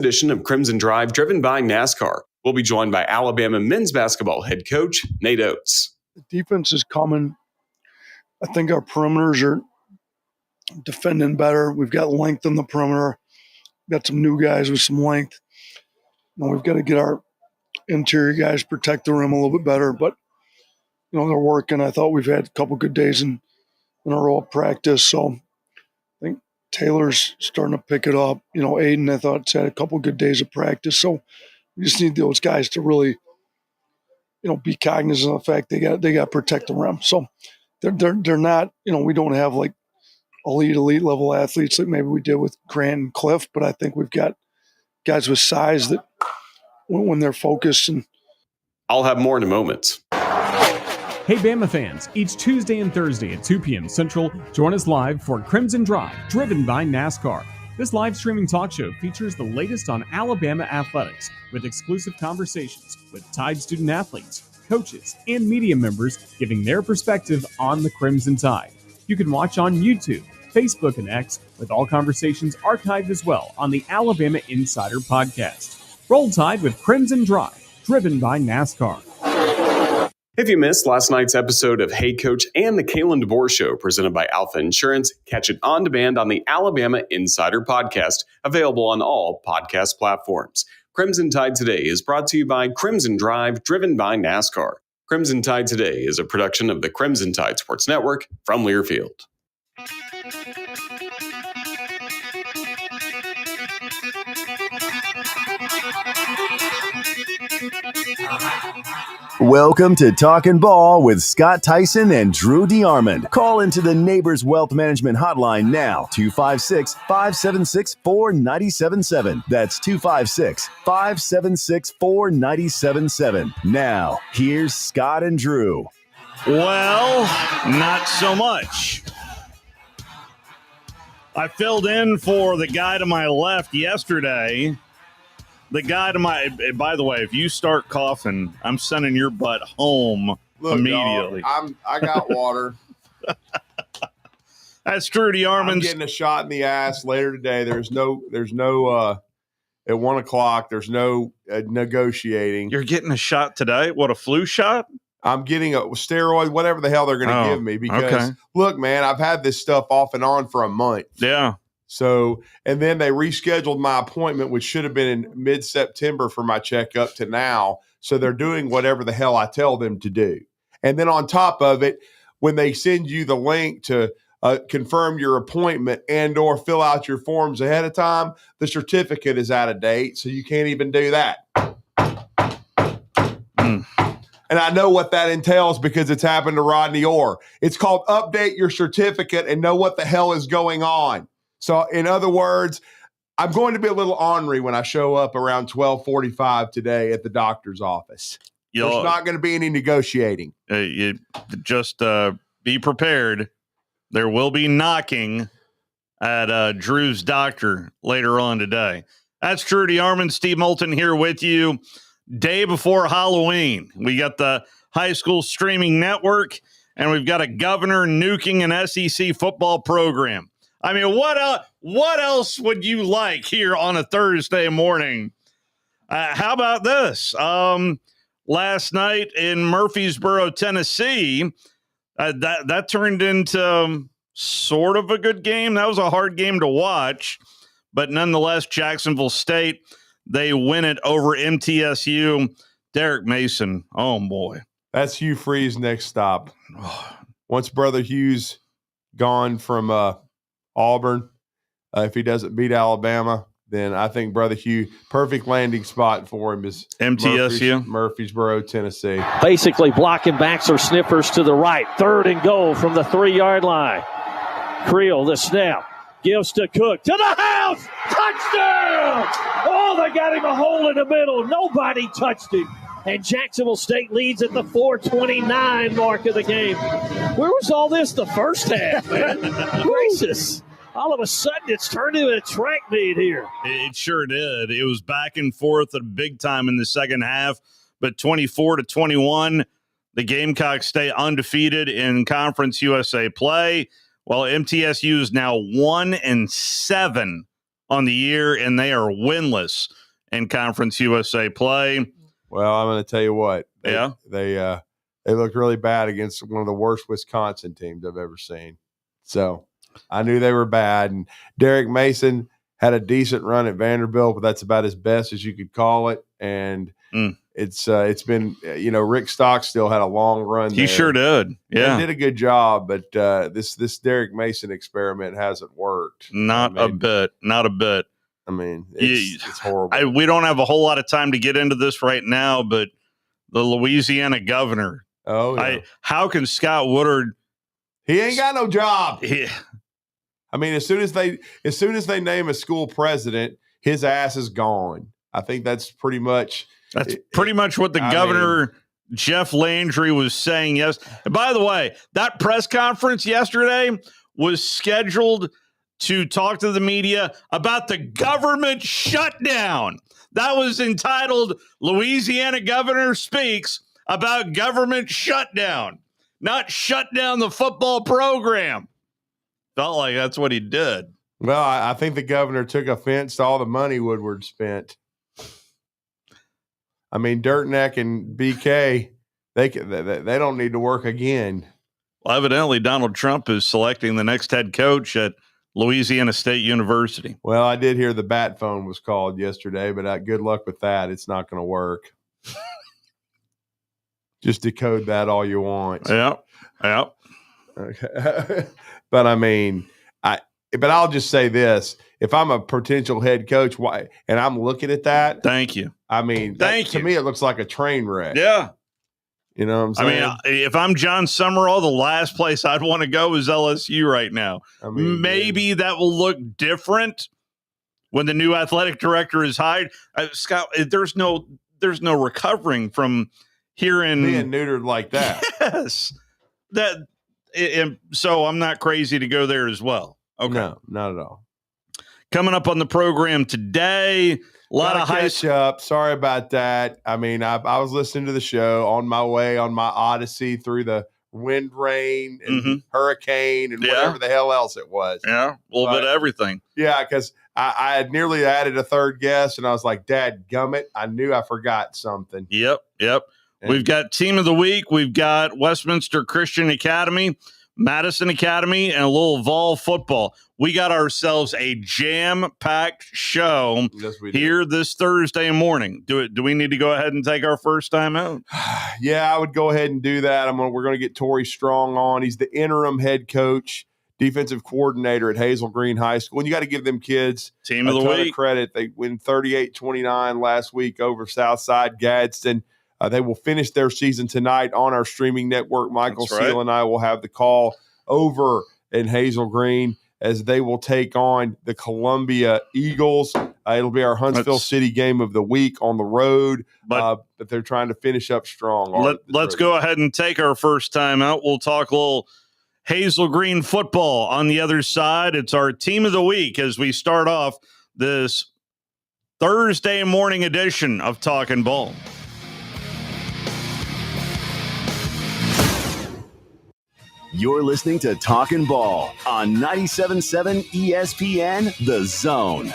Edition of Crimson Drive, driven by NASCAR. We'll be joined by Alabama men's basketball head coach Nate Oates. The defense is coming. I think our perimeters are defending better. We've got length in the perimeter. Got some new guys with some length. And we've got to get our interior guys protect the rim a little bit better. But, they're working. I thought we've had a couple good days in a row of practice. So I think Taylor's starting to pick it up. Aiden, I thought, had a couple good days of practice. So we just need those guys to really, be cognizant of the fact they got to protect the rim. So they're not, we don't have like elite level athletes like maybe we did with Grant and Cliff, but I think we've got guys with size that when they're focused. And I'll have more in a moment. Hey Bama fans, each Tuesday and Thursday at 2 p.m. Central, join us live for Crimson Drive, driven by NASCAR. This live streaming talk show features the latest on Alabama athletics with exclusive conversations with Tide student athletes, coaches, and media members giving their perspective on the Crimson Tide. You can watch on YouTube, Facebook, and X, with all conversations archived as well on the Alabama Insider podcast. Roll Tide with Crimson Drive, driven by NASCAR. If you missed last night's episode of Hey Coach and the Kalen DeBoer Show presented by Alpha Insurance, catch it on demand on the Alabama Insider Podcast, available on all podcast platforms. Crimson Tide Today is brought to you by Crimson Drive, driven by NASCAR. Crimson Tide Today is a production of the Crimson Tide Sports Network from Learfield. Welcome to Talkin' Ball with Scott Tyson and Drew DeArmond. Call into the Neighbors Wealth Management Hotline now, 256-576-4977. That's 256-576-4977. Now, here's Scott and Drew. Well, not so much. I filled in for the guy to my left yesterday. The guy to my, by the way, if you start coughing, I'm sending your butt home immediately. Dog, I got water. That's Drew DeArmond. I'm getting a shot in the ass later today. There's no at 1 o'clock. There's no negotiating. You're getting a shot today? What, a flu shot? I'm getting a steroid, whatever the hell they're going to give me. Because look, man, I've had this stuff off and on for a month. Yeah. So, and then they rescheduled my appointment, which should have been in mid-September for my checkup to now. So they're doing whatever the hell I tell them to do. And then on top of it, when they send you the link to confirm your appointment and or fill out your forms ahead of time, the certificate is out of date. So you can't even do that. And I know what that entails because it's happened to Rodney Orr. It's called update your certificate and know what the hell is going on. So, in other words, I'm going to be a little ornery when I show up around 12:45 today at the doctor's office. There's not going to be any negotiating. You just be prepared. There will be knocking at Drew's doctor later on today. That's Drew DeArmond, Steve Moulton here with you. Day before Halloween, we got the high school streaming network, and we've got a governor nuking an SEC football program. I mean, what else would you like here on a Thursday morning? How about this? Last night in Murfreesboro, Tennessee, that turned into sort of a good game. That was a hard game to watch, but nonetheless, Jacksonville State, they win it over MTSU. Derek Mason, oh boy. That's Hugh Free's next stop. Once Brother Hugh's gone from Auburn, if he doesn't beat Alabama, then I think Brother Hugh, perfect landing spot for him is MTSU, Murfreesboro, Tennessee. Basically blocking backs or sniffers to the right. 3rd and goal from the 3-yard line. Creel, the snap, gives to Cook, to the house, touchdown! Oh, they got him a hole in the middle. Nobody touched him. And Jacksonville State leads at the 4:29 mark of the game. Where was all this the first half, man? Gracious. All of a sudden, it's turned into a track meet here. It sure did. It was back and forth at big time in the second half, but 24-21, the Gamecocks stay undefeated in Conference USA play, while MTSU is now 1-7 on the year, and they are winless in Conference USA play. Well, I'm going to tell you what. They They looked really bad against one of the worst Wisconsin teams I've ever seen. So I knew they were bad. And Derek Mason had a decent run at Vanderbilt, but that's about as best as you could call it. And it's been, Rick Stockstill had a long run there. He sure did. Yeah. He did a good job, but this Derek Mason experiment hasn't worked. Not a bit. I mean, it's horrible. We don't have a whole lot of time to get into this right now, but the Louisiana governor. Oh, yeah. How can Scott Woodard? He ain't got no job. Yeah. I mean, as soon as they name a school president, his ass is gone. I think that's pretty much what the governor, Jeff Landry, was saying. Yes. And by the way, that press conference yesterday was scheduled to talk to the media about the government shutdown. That was entitled Louisiana Governor Speaks About Government Shutdown, not shut down the football program. Felt like that's what he did. Well, I think the governor took offense to all the money Woodward spent. I mean, Dirtneck and BK, they don't need to work again. Well, evidently, Donald Trump is selecting the next head coach at Louisiana State University. Well, I did hear the bat phone was called yesterday, but good luck with that. It's not going to work. Just decode that all you want. Yeah. Okay. But I mean, but I'll just say this: if I'm a potential head coach, and I'm looking at that, thank you. I mean, to me, it looks like a train wreck. Yeah. You know what I'm saying? I mean, if I'm John Summerall, the last place I'd want to go is LSU right now. I mean, maybe that will look different when the new athletic director is hired. Scott, there's no recovering from hearing being neutered like that. Yes. So I'm not crazy to go there as well. Okay. No, not at all. Coming up on the program today, a lot of catch up. Sorry about that. I mean, I was listening to the show on my way on my Odyssey through the wind, rain, and hurricane, and whatever the hell else it was. Yeah, a little bit of everything. Yeah, because I had nearly added a third guest, and I was like, Dad gummit, I knew I forgot something. Yep. We've got Team of the Week. We've got Westminster Christian Academy, Madison Academy, and a little Vol football. We got ourselves a jam-packed show here this Thursday morning. Do we need to go ahead and take our first time out? Yeah, I would go ahead and do that. We're going to get Torrey Strong on. He's the interim head coach, defensive coordinator at Hazel Green High School. And you got to give them kids Team of the Week credit. They win 38-29 last week over Southside Gadsden. They will finish their season tonight on our streaming network. Michael Seal and I will have the call over in Hazel Green as they will take on the Columbia Eagles. It'll be our Huntsville City game of the week on the road, but they're trying to finish up strong. Let's go ahead and take our first time out. We'll talk a little Hazel Green football on the other side. It's our Team of the Week as we start off this Thursday morning edition of Talkin' Ball. You're listening to Talkin' Ball on 97.7 ESPN, The Zone.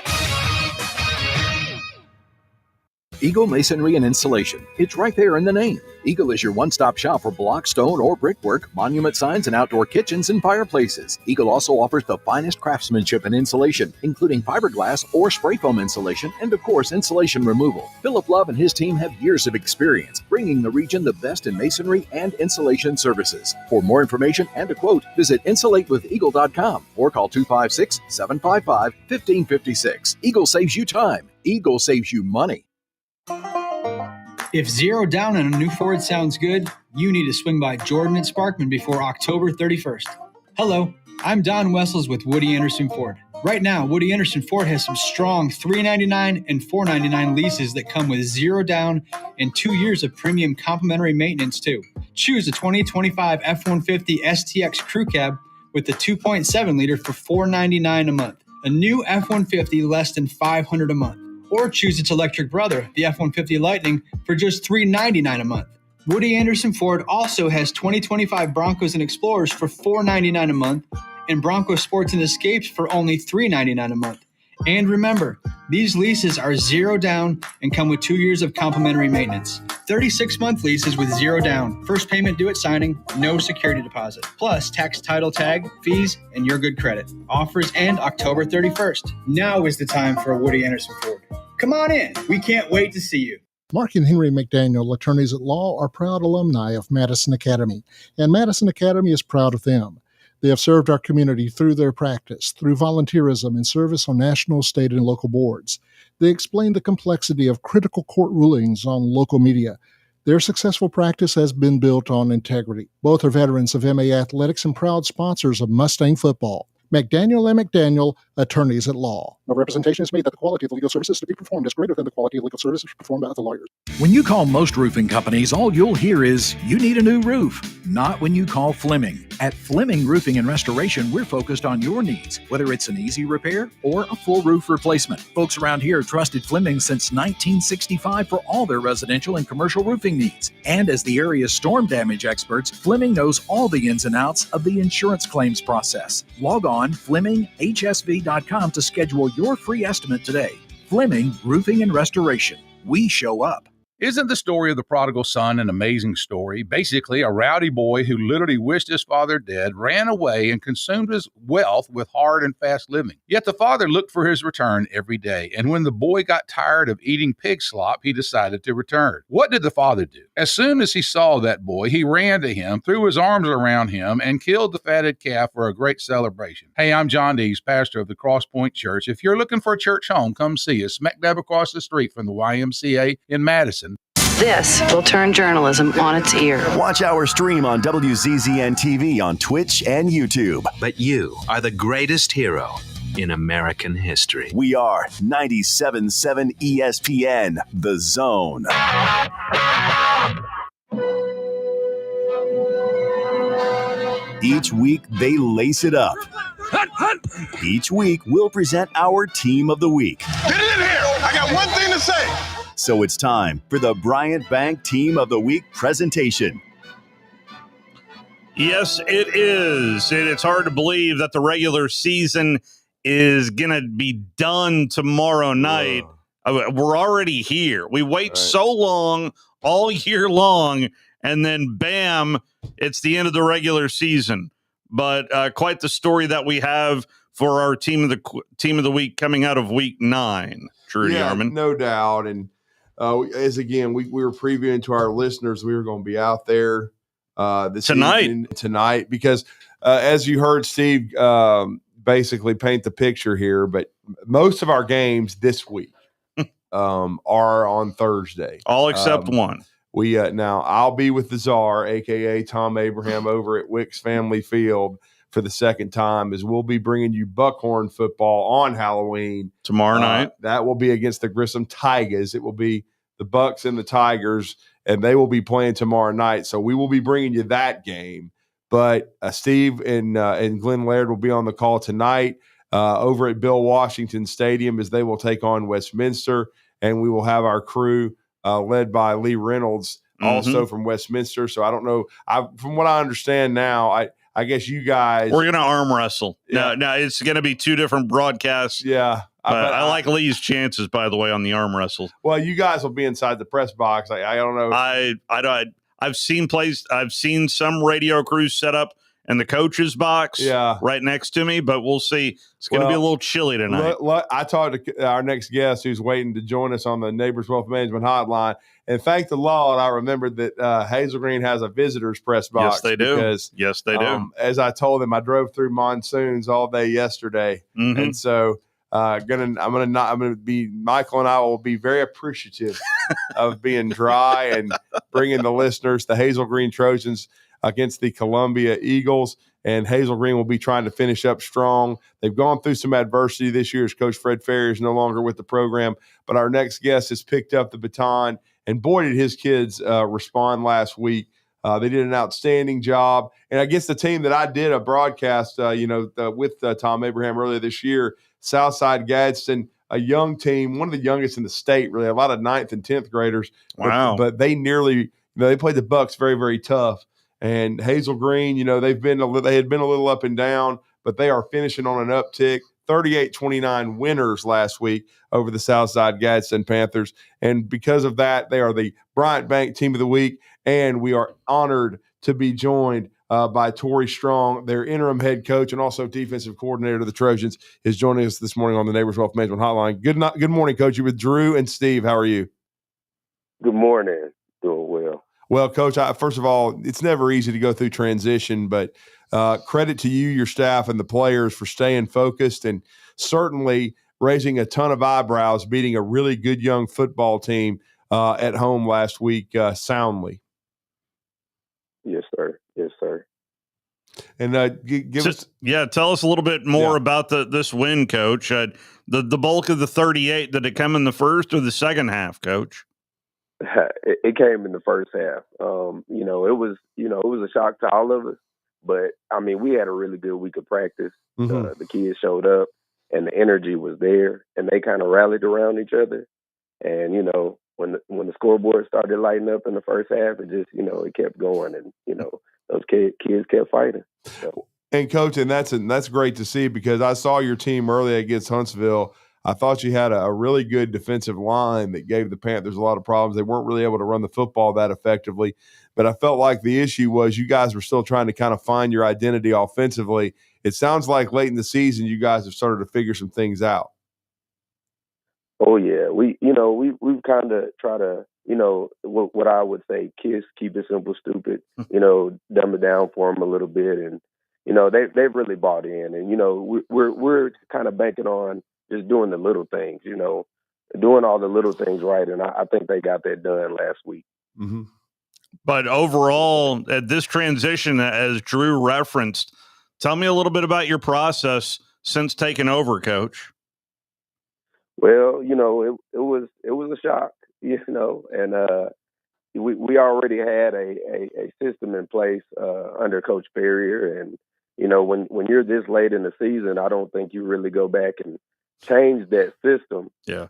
Eagle Masonry and Installation. It's right there in the name. Eagle is your one-stop shop for block, stone, or brickwork, monument signs, and outdoor kitchens and fireplaces. Eagle also offers the finest craftsmanship and insulation, including fiberglass or spray foam insulation, and of course, insulation removal. Philip Love and his team have years of experience, bringing the region the best in masonry and insulation services. For more information and a quote, visit insulatewitheagle.com or call 256-755-1556. Eagle saves you time. Eagle saves you money. If 0 down on a new Ford sounds good, you need to swing by Jordan and Sparkman before October 31st. Hello, I'm Don Wessels with Woody Anderson Ford. Right now, Woody Anderson Ford has some strong $399 and $499 leases that come with 0 down and 2 years of premium complimentary maintenance too. Choose a 2025 F-150 STX Crew Cab with the 2.7 liter for $499 a month. A new F-150 less than $500 a month. Or choose its electric brother, the F-150 Lightning, for just $399 a month. Woody Anderson Ford also has 2025 Broncos and Explorers for $499 a month and Bronco Sports and Escapes for only $399 a month. And remember, these leases are 0 down and come with 2 years of complimentary maintenance. 36-month leases with 0 down. First payment due at signing, no security deposit. Plus tax, title tag, fees, and your good credit. Offers end October 31st. Now is the time for a Woody Anderson Ford. Come on in. We can't wait to see you. Mark and Henry McDaniel, attorneys at law, are proud alumni of Madison Academy, and Madison Academy is proud of them. They have served our community through their practice, through volunteerism and service on national, state, and local boards. They explain the complexity of critical court rulings on local media. Their successful practice has been built on integrity. Both are veterans of MA Athletics and proud sponsors of Mustang football. McDaniel and McDaniel, attorneys at law. No representation is made that the quality of the legal services to be performed is greater than the quality of legal services performed by other lawyers. When you call most roofing companies, all you'll hear is, you need a new roof. Not when you call Fleming. At Fleming Roofing and Restoration, we're focused on your needs, whether it's an easy repair or a full roof replacement. Folks around here have trusted Fleming since 1965 for all their residential and commercial roofing needs. And as the area's storm damage experts, Fleming knows all the ins and outs of the insurance claims process. Log on FlemingHSV.com to schedule your free estimate today. Fleming Roofing and Restoration. We show up. Isn't the story of the prodigal son an amazing story? Basically, a rowdy boy who literally wished his father dead, ran away, and consumed his wealth with hard and fast living. Yet the father looked for his return every day, and when the boy got tired of eating pig slop, he decided to return. What did the father do? As soon as he saw that boy, he ran to him, threw his arms around him, and killed the fatted calf for a great celebration. Hey, I'm John Dees, pastor of the Cross Point Church. If you're looking for a church home, come see us, smack dab across the street from the YMCA in Madison. This will turn journalism on its ear. Watch our stream on WZZN TV on Twitch and YouTube. But you are the greatest hero in American history. We are 97.7 ESPN, The Zone. Each week, they lace it up. Each week, we'll present our Team of the Week. Get it in here! I got one thing to say! So it's time for the Bryant Bank Team of the Week presentation. Yes, it is. It's hard to believe that the regular season is going to be done tomorrow night. We're already here. We wait so long, all year long, and then bam, it's the end of the regular season. But quite the story that we have for our team of the week coming out of week 9. Trudy Armand. No doubt. And as again, we were previewing to our listeners, we were going to be out there tonight because as you heard Steve basically paint the picture here, but most of our games this week are on Thursday. All except one. We now I'll be with the Czar, aka Tom Abraham, over at Wicks Family Field for the second time, as we'll be bringing you Buckhorn football on Halloween tomorrow night. That will be against the Grissom Tigers. It will be the Bucks and the Tigers, and they will be playing tomorrow night. So we will be bringing you that game. But Steve and Glenn Laird will be on the call tonight over at Bill Washington Stadium, as they will take on Westminster, and we will have our crew led by Lee Reynolds, also from Westminster. So I don't know. From what I understand now, I guess you guys. We're going to arm wrestle. Yeah. No, it's going to be two different broadcasts. Yeah. I like Lee's chances, by the way, on the arm wrestle. Well, you guys will be inside the press box. I don't know. I've seen some radio crews set up in the coach's box right next to me, but we'll see. It's going to be a little chilly tonight. I talked to our next guest who's waiting to join us on the Neighbors Wealth Management Hotline, and thank the Lord I remembered that Hazel Green has a visitor's press box. Yes, they do. Yes, they do. As I told them, I drove through monsoons all day yesterday, and so Michael and I will be very appreciative of being dry and bringing the listeners, the Hazel Green Trojans, against the Columbia Eagles, and Hazel Green will be trying to finish up strong. They've gone through some adversity this year as Coach Fred Ferrier is no longer with the program, but our next guest has picked up the baton, and boy, did his kids respond last week. They did an outstanding job, and I guess the team that I did a broadcast, with Tom Abraham earlier this year, Southside Gadsden, a young team, one of the youngest in the state, really, a lot of 9th and 10th graders. Wow. But they nearly, they played the Bucks very, very tough. And Hazel Green, they had been a little up and down, but they are finishing on an uptick. 38-29 winners last week over the Southside Gadsden Panthers. And because of that, they are the Bryant Bank Team of the Week. And we are honored to be joined by Torrey Strong, their interim head coach and also defensive coordinator of the Trojans, is joining us this morning on the Neighbors Wealth Management Hotline. Good morning, Coach. You're with Drew and Steve. How are you? Good morning. Doing well. Well, Coach, first of all, it's never easy to go through transition, but credit to you, your staff, and the players for staying focused and certainly raising a ton of eyebrows, beating a really good young football team at home last week soundly. Yes, sir. Yes, sir. And give us, tell us a little bit more about this win, Coach. The bulk of the 38, did it come in the first or the second half, Coach? It came in the first half. It was a shock to all of us, but I mean, we had a really good week of practice. Mm-hmm. The kids showed up, and the energy was there, and they kind of rallied around each other. And when the scoreboard started lighting up in the first half, it just it kept going, and those kids kept fighting. So. And Coach, and that's great to see, because I saw your team early against Huntsville. I thought you had a really good defensive line that gave the Panthers a lot of problems. They weren't really able to run the football that effectively, but I felt like the issue was you guys were still trying to kind of find your identity offensively. It sounds like late in the season you guys have started to figure some things out. Oh yeah, we've kind of try to what I would say, kids keep it simple, stupid. Dumb it down for them a little bit, and they've really bought in, and we're kind of banking on just doing the little things, doing all the little things right, and I think they got that done last week. Mm-hmm. But overall, at this transition, as Drew referenced, tell me a little bit about your process since taking over, Coach. Well, it was a shock, and we already had a system in place under Coach Ferrier, and when you're this late in the season, I don't think you really go back and change that system. Yeah.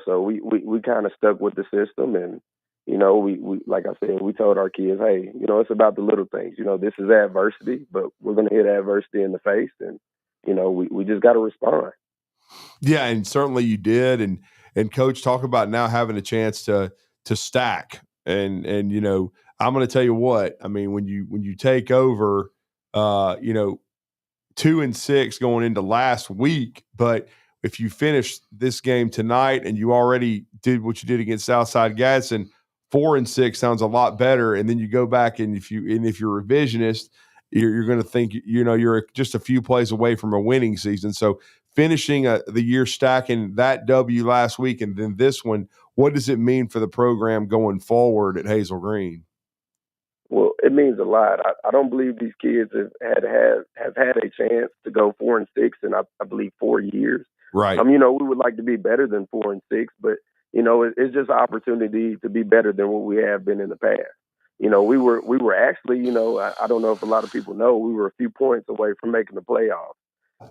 So we kind of stuck with the system, and we like I said, we told our kids, hey, it's about the little things. This is adversity, but we're going to hit adversity in the face, and we just got to respond. Yeah, and certainly you did. And Coach, talk about now having a chance to stack. And I'm going to tell you what, I mean, when you take over, 2-6 going into last week, but if you finish this game tonight and you already did what you did against Southside Gadsden, 4-6 sounds a lot better. And then you go back, and if you're revisionist, you're going to think you're just a few plays away from a winning season. So finishing the year stacking that W last week and then this one, what does it mean for the program going forward at Hazel Green? Well, it means a lot. I don't believe these kids have had a chance to go 4-6 in I believe 4 years. Right. We would like to be better than 4-6, but it's just an opportunity to be better than what we have been in the past. We were actually, I don't know if a lot of people know, we were a few points away from making the playoffs.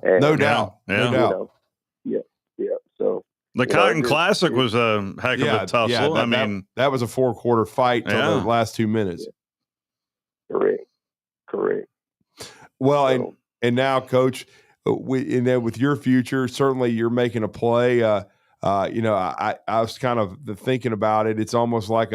And, no doubt. Yeah. So the Cotton Classic was a heck of a tussle. Yeah, that was a 4-quarter fight till the last 2 minutes. Yeah. Correct. Well, and now, Coach, with your future, certainly you're making a play. I was kind of thinking about it. It's almost like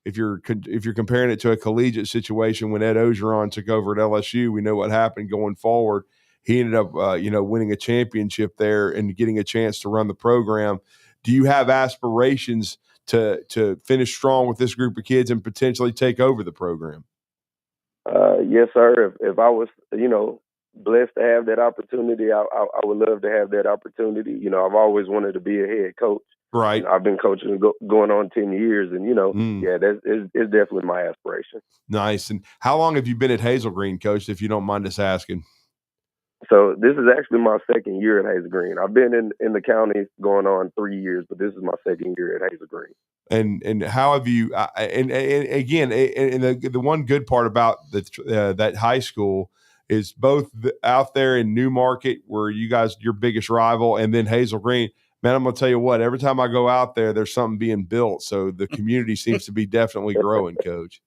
if you're comparing it to a collegiate situation, when Ed Ogeron took over at LSU, we know what happened going forward. He ended up, winning a championship there and getting a chance to run the program. Do you have aspirations to finish strong with this group of kids and potentially take over the program? Yes, sir. If I was, blessed to have that opportunity, I would love to have that opportunity. I've always wanted to be a head coach. Right. I've been coaching going on 10 years, and it's definitely my aspiration. Nice. And how long have you been at Hazel Green, Coach, if you don't mind us asking? So this is actually my second year at Hazel Green. I've been in the county going on 3 years, but this is my second year at Hazel Green. And how have you? And again, the one good part about that high school is both out there in Newmarket, where you guys your biggest rival, and then Hazel Green. Man, I'm gonna tell you what. Every time I go out there, there's something being built. So the community seems to be definitely growing, Coach.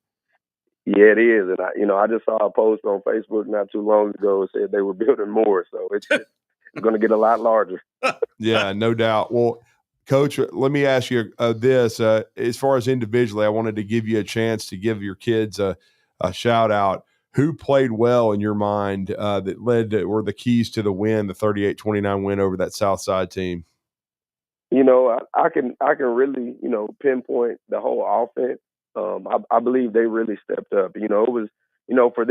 Yeah, it is, and I just saw a post on Facebook not too long ago that said they were building more. So going to get a lot larger. Yeah, no doubt. Well, Coach, let me ask you this. As far as individually, I wanted to give you a chance to give your kids a shout out. Who played well in your mind that were the keys to the win, the 38-29 win over that Southside team? I can really, pinpoint the whole offense. I believe they really stepped up. It was, for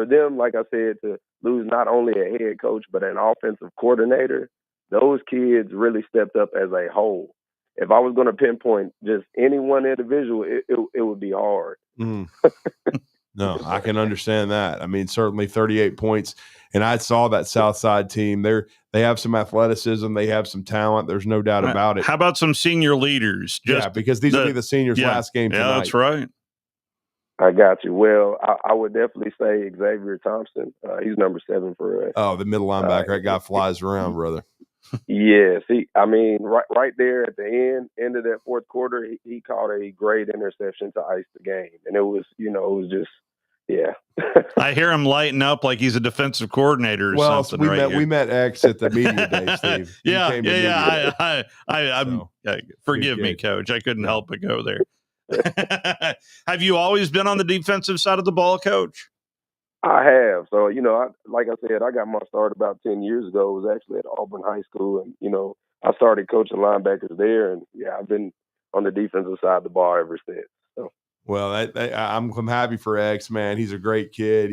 them, like I said, to lose not only a head coach, but an offensive coordinator, those kids really stepped up as a whole. If I was going to pinpoint just any one individual, it would be hard. Mm. No, I can understand that. I mean, certainly 38 points. And I saw that Southside team. They have some athleticism. They have some talent. There's no doubt about it. How about some senior leaders? Because these will be the seniors' last game tonight. Yeah, that's right. I got you. Well, I would definitely say Xavier Thompson. He's number 7 for us. Oh, the middle linebacker. That guy flies around, brother. Yes. Right there at the end of that fourth quarter, he caught a great interception to ice the game. And it was just, yeah. I hear him lighting up like he's a defensive coordinator or something. We met X at the media day, Steve. Forgive me, Coach. I couldn't help but go there. Have you always been on the defensive side of the ball, Coach? I have. So, like I said, I got my start about 10 years ago. It was actually at Auburn High School. And, I started coaching linebackers there. And, I've been on the defensive side of the ball ever since. So. Well, I'm happy for X, man. He's a great kid.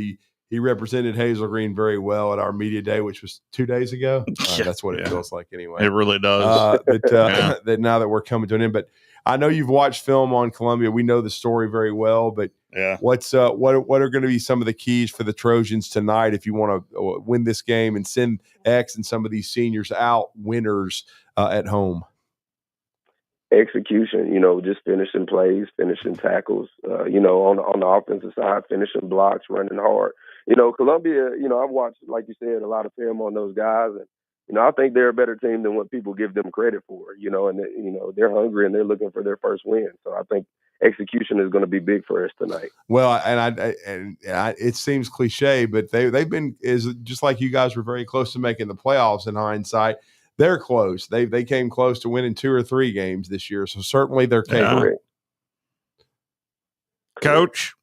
He represented Hazel Green very well at our media day, which was 2 days ago. That's what it feels like anyway. It really does. That now that we're coming to an end. But I know you've watched film on Columbia. We know the story very well. But what are going to be some of the keys for the Trojans tonight if you want to win this game and send X and some of these seniors out winners at home? Execution, just finishing plays, finishing tackles, on the offensive side, finishing blocks, running hard. Columbia, I've watched, like you said, a lot of film on those guys. And, I think they're a better team than what people give them credit for, and, they're hungry and they're looking for their first win. So I think execution is going to be big for us tonight. Well, and it seems cliche, but they've been just like you guys were very close to making the playoffs in hindsight. They're close. They came close to winning 2 or 3 games this year, so certainly they're capable. Yeah. Coach,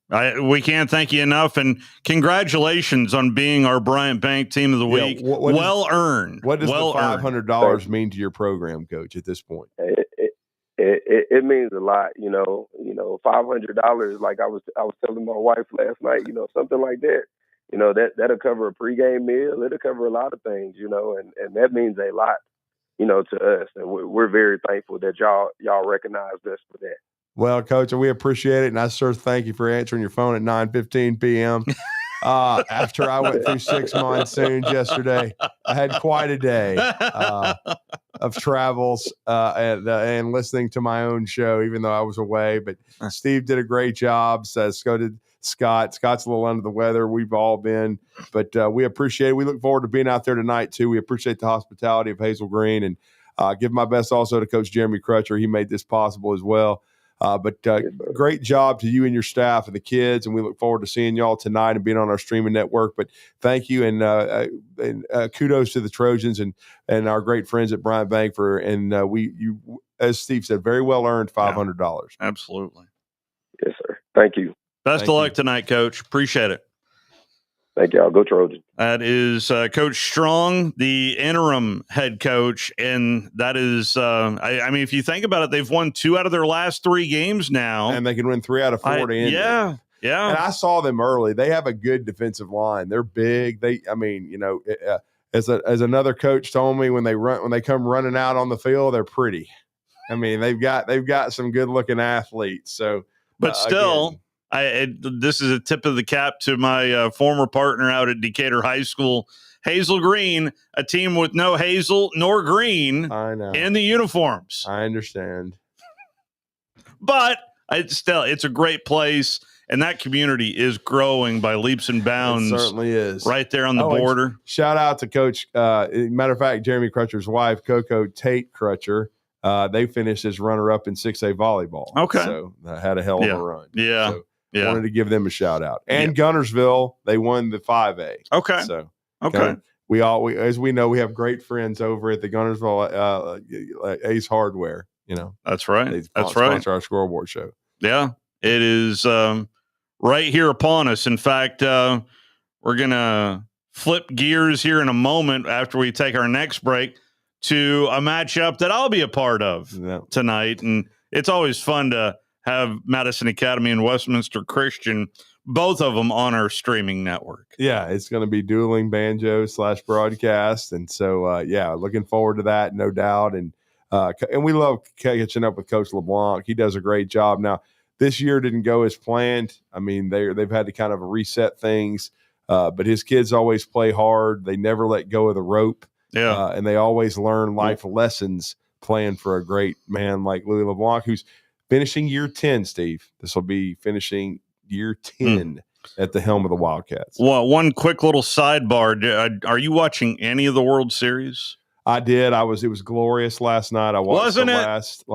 we can't thank you enough, and congratulations on being our Bryant Bank Team of the Week. Well earned. What does the $500 mean to your program, Coach, at this point? It means a lot. $500. Like I was telling my wife last night. Something like that. That'll cover a pregame meal. It'll cover a lot of things, and that means a lot, to us. And we're very thankful that y'all recognized us for that. Well, Coach, we appreciate it. And I sure thank you for answering your phone at 9:15 p.m. After I went through 6 monsoons yesterday. I had quite a day of travels and listening to my own show, even though I was away. But Steve did a great job. So did Scott. Scott's a little under the weather. We've all been. But we appreciate it. We look forward to being out there tonight, too. We appreciate the hospitality of Hazel Green. And give my best also to Coach Jeremy Crutcher. He made this possible as well. But great job to you and your staff and the kids, and we look forward to seeing y'all tonight and being on our streaming network. But thank you, and kudos to the Trojans and our great friends at Bryant Bank you, as Steve said, very well earned $500. Absolutely. Yes, sir. Thank you. Best of luck tonight, Coach. Appreciate it. Thank y'all. Go Trojans. That is Coach Strong, the interim head coach. And that is, I mean, if you think about it, they've won 2 out of their last 3 games now. And they can win 3 out of 4 to end. Yeah. And I saw them early. They have a good defensive line. They're big. As another coach told me, when they come running out on the field, they're pretty. I mean, they've got some good looking athletes. So, but still. Again, this is a tip of the cap to my former partner out at Decatur High School, Hazel Green, a team with no Hazel nor Green in the uniforms. I understand. But it's a great place, and that community is growing by leaps and bounds. It certainly is. Right there on the border. Shout out to Coach, matter of fact, Jeremy Crutcher's wife, Coco Tate Crutcher. They finished as runner-up in 6A volleyball. Okay. So had a hell of a run. Yeah. So, wanted to give them a shout out. And Gunnersville, they won the 5A. Okay. So as we know, we have great friends over at the Gunnersville Ace Hardware. That's right. That's right. Sponsor our scoreboard show. Yeah, it is right here upon us. In fact, we're gonna flip gears here in a moment after we take our next break to a matchup that I'll be a part of tonight, and it's always fun to have Madison Academy and Westminster Christian, both of them on our streaming network. Yeah, it's going to be dueling banjo / broadcast. And so, looking forward to that, no doubt. And we love catching up with Coach LeBlanc. He does a great job. Now, this year didn't go as planned. I mean, they've had to kind of reset things, but his kids always play hard. They never let go of the rope. Yeah. And they always learn life lessons playing for a great man like Louis LeBlanc, who's finishing year 10, Steve. This will be finishing year 10 at the helm of the Wildcats. Well, one quick little sidebar. Are you watching any of the World Series? I did. It was glorious last night. I watched the last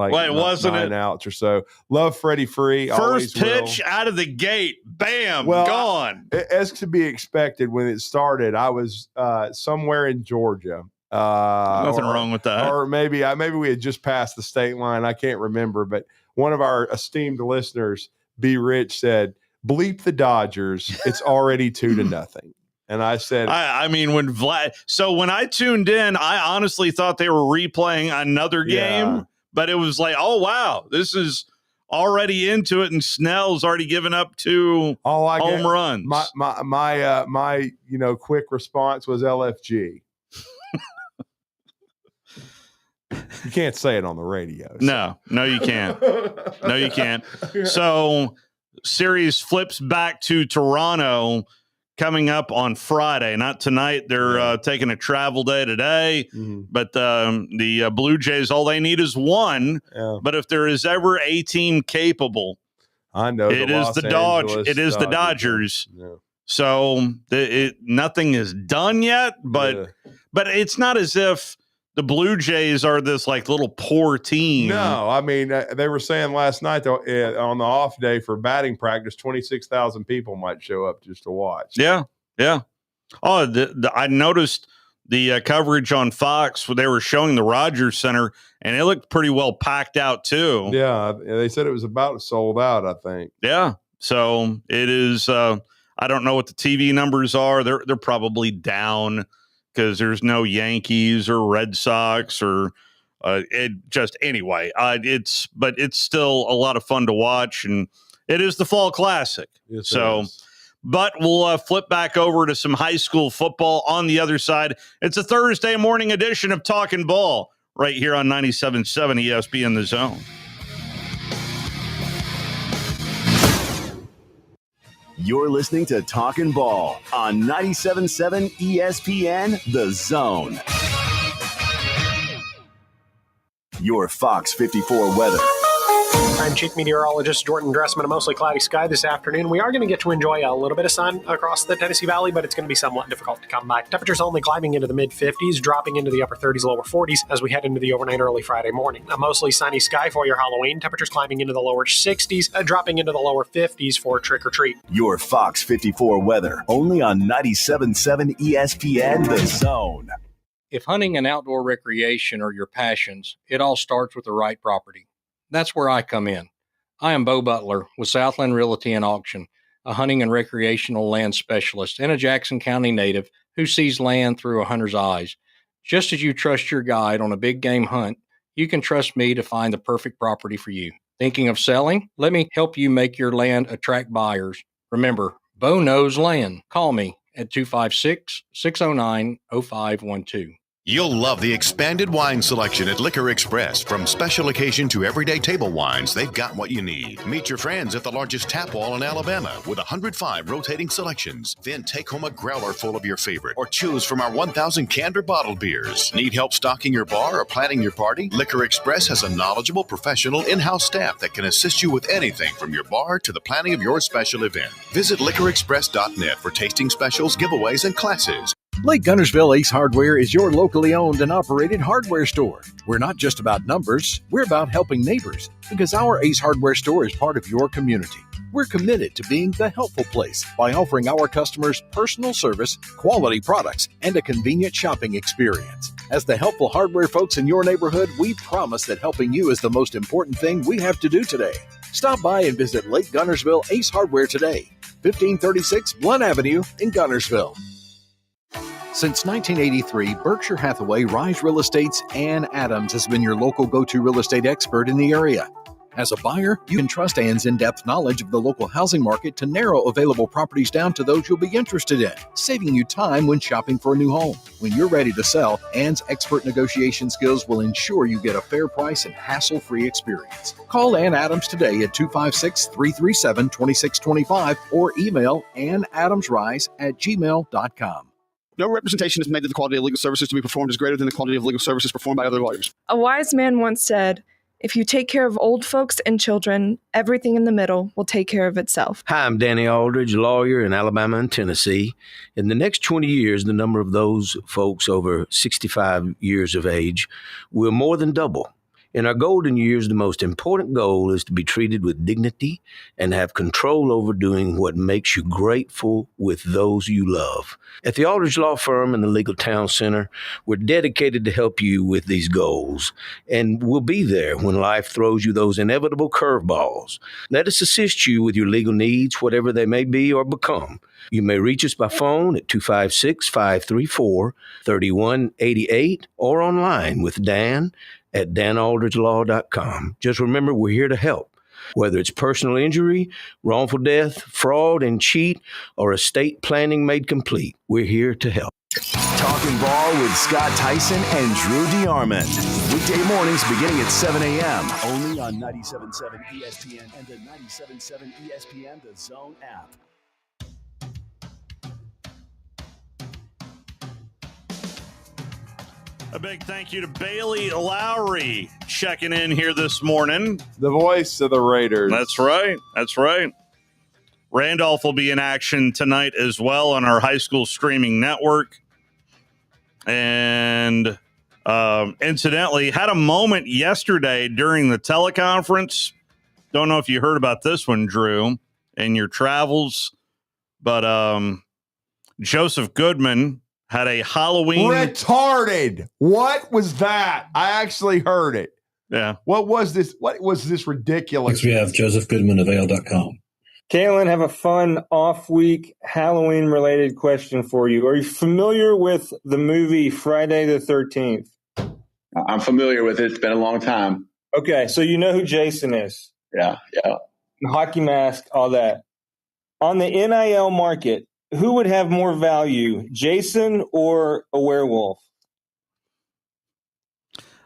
nine outs or so. Love Freddie Free. First pitch out of the gate. Bam, gone. As to be expected when it started, I was somewhere in Georgia. Nothing wrong with that. Or maybe we had just passed the state line. I can't remember. But one of our esteemed listeners, B. Rich, said, bleep the Dodgers. It's already 2-0. And I said, I mean, when I tuned in, I honestly thought they were replaying another game, but it was like, oh, wow, this is already into it. And Snell's already given up 2 home runs. My quick response was LFG. You can't say it on the radio. So. No, you can't. No, you can't. So series flips back to Toronto coming up on Friday. Not tonight. They're taking a travel day today. Mm-hmm. But the Blue Jays, all they need is 1. Yeah. But if there is ever a team capable, I know it is the Dodgers. Yeah. So nothing is done yet. But it's not as if the Blue Jays are this like little poor team. No, I mean, they were saying last night though, on the off day for batting practice, 26,000 people might show up just to watch. Yeah. Oh, I noticed the coverage on Fox where they were showing the Rogers Center, and it looked pretty well packed out too. Yeah, they said it was about sold out, I think. Yeah, so it is. I don't know what the TV numbers are. They're probably down, because there's no Yankees or Red Sox or anyway. It's still a lot of fun to watch, and it is the Fall Classic. Yes, so, but we'll flip back over to some high school football on the other side. It's a Thursday morning edition of Talkin' Ball right here on 97.7 ESPN The Zone. You're listening to Talkin' Ball on 97.7 ESPN The Zone. Your Fox 54 weather. I'm Chief Meteorologist Jordan Dressman. A mostly cloudy sky this afternoon. We are going to get to enjoy a little bit of sun across the Tennessee Valley, but it's going to be somewhat difficult to come by. Temperatures only climbing into the mid-50s, dropping into the upper 30s, lower 40s as we head into the overnight early Friday morning. A mostly sunny sky for your Halloween. Temperatures climbing into the lower 60s, dropping into the lower 50s for trick or treat. Your Fox 54 weather, only on 97.7 ESPN The Zone. If hunting and outdoor recreation are your passions, it all starts with the right property. That's where I come in. I am Bo Butler with Southland Realty and Auction, a hunting and recreational land specialist and a Jackson County native who sees land through a hunter's eyes. Just as you trust your guide on a big game hunt, you can trust me to find the perfect property for you. Thinking of selling? Let me help you make your land attract buyers. Remember, Bo knows land. Call me at 256-609-0512. You'll love the expanded wine selection at Liquor Express. From special occasion to everyday table wines, they've got what you need. Meet your friends at the largest tap wall in Alabama with 105 rotating selections. Then take home a growler full of your favorite or choose from our 1,000 canned or bottled beers. Need help stocking your bar or planning your party? Liquor Express has a knowledgeable, professional in-house staff that can assist you with anything from your bar to the planning of your special event. Visit liquorexpress.net for tasting specials, giveaways, and classes. Lake Gunnersville Ace Hardware is your locally owned and operated hardware store. We're not just about numbers, we're about helping neighbors, because our Ace Hardware store is part of your community. We're committed to being the helpful place by offering our customers personal service, quality products, and a convenient shopping experience. As the helpful hardware folks in your neighborhood, we promise that helping you is the most important thing we have to do today. Stop by and visit Lake Gunnersville Ace Hardware today, 1536 Blunt Avenue in Gunnersville. Since 1983, Berkshire Hathaway Rise Real Estate's Ann Adams has been your local go-to real estate expert in the area. As a buyer, you can trust Ann's in-depth knowledge of the local housing market to narrow available properties down to those you'll be interested in, saving you time when shopping for a new home. When you're ready to sell, Ann's expert negotiation skills will ensure you get a fair price and hassle-free experience. Call Ann Adams today at 256-337-2625 or email annadamsrise@gmail.com. No representation is made that the quality of legal services to be performed is greater than the quality of legal services performed by other lawyers. A wise man once said, "If you take care of old folks and children, everything in the middle will take care of itself." Hi, I'm Danny Aldridge, lawyer in Alabama and Tennessee. In the next 20 years, the number of those folks over 65 years of age will more than double. In our golden years, the most important goal is to be treated with dignity and have control over doing what makes you grateful with those you love. At the Aldridge Law Firm and the Legal Town Center, we're dedicated to help you with these goals, and we'll be there when life throws you those inevitable curveballs. Let us assist you with your legal needs, whatever they may be or become. You may reach us by phone at 256-534-3188 or online with Dan at danaldridgelaw.com. Just remember, we're here to help. Whether it's personal injury, wrongful death, fraud and cheat, or estate planning made complete, we're here to help. Talking Ball with Scott Tyson and Drew DeArmond. Weekday mornings beginning at 7 a.m. only on 97.7 ESPN and the 97.7 ESPN The Zone app. A big thank you to Bailey Lowry checking in here this morning. The voice of the Raiders. That's right. That's right. Randolph will be in action tonight as well on our high school streaming network. And incidentally, had a moment yesterday during the teleconference. Don't know if you heard about this one, Drew, in your travels. But Joseph Goodman had a Halloween. Retarded. What was that? I actually heard it. Yeah. What was this? What was this ridiculous? Next we have Joseph Goodman of AL.com. Kalen, have a fun off-week Halloween-related question for you. Are you familiar with the movie Friday the 13th? I'm familiar with it. It's been a long time. Okay, so you know who Jason is. Yeah. Hockey mask, all that. On the NIL market, who would have more value, Jason or a werewolf?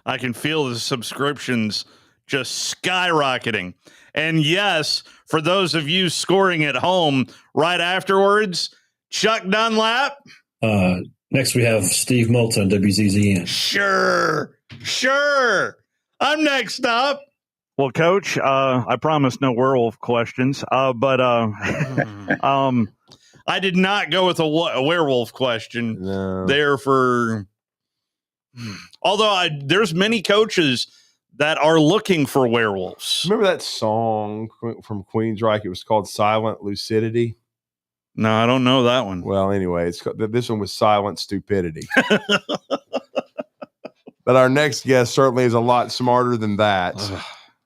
I can feel the subscriptions just skyrocketing. And yes, for those of you scoring at home right afterwards, Chuck Dunlap. Next we have Steve Moulton, WZZN. Sure. I'm next up. Well, Coach, I promise no werewolf questions, but I did not go with a werewolf question there for. Although there's many coaches that are looking for werewolves. Remember that song from Queensryche? It was called Silent Lucidity. No, I don't know that one. Well, anyway, this one was Silent Stupidity. But our next guest certainly is a lot smarter than that.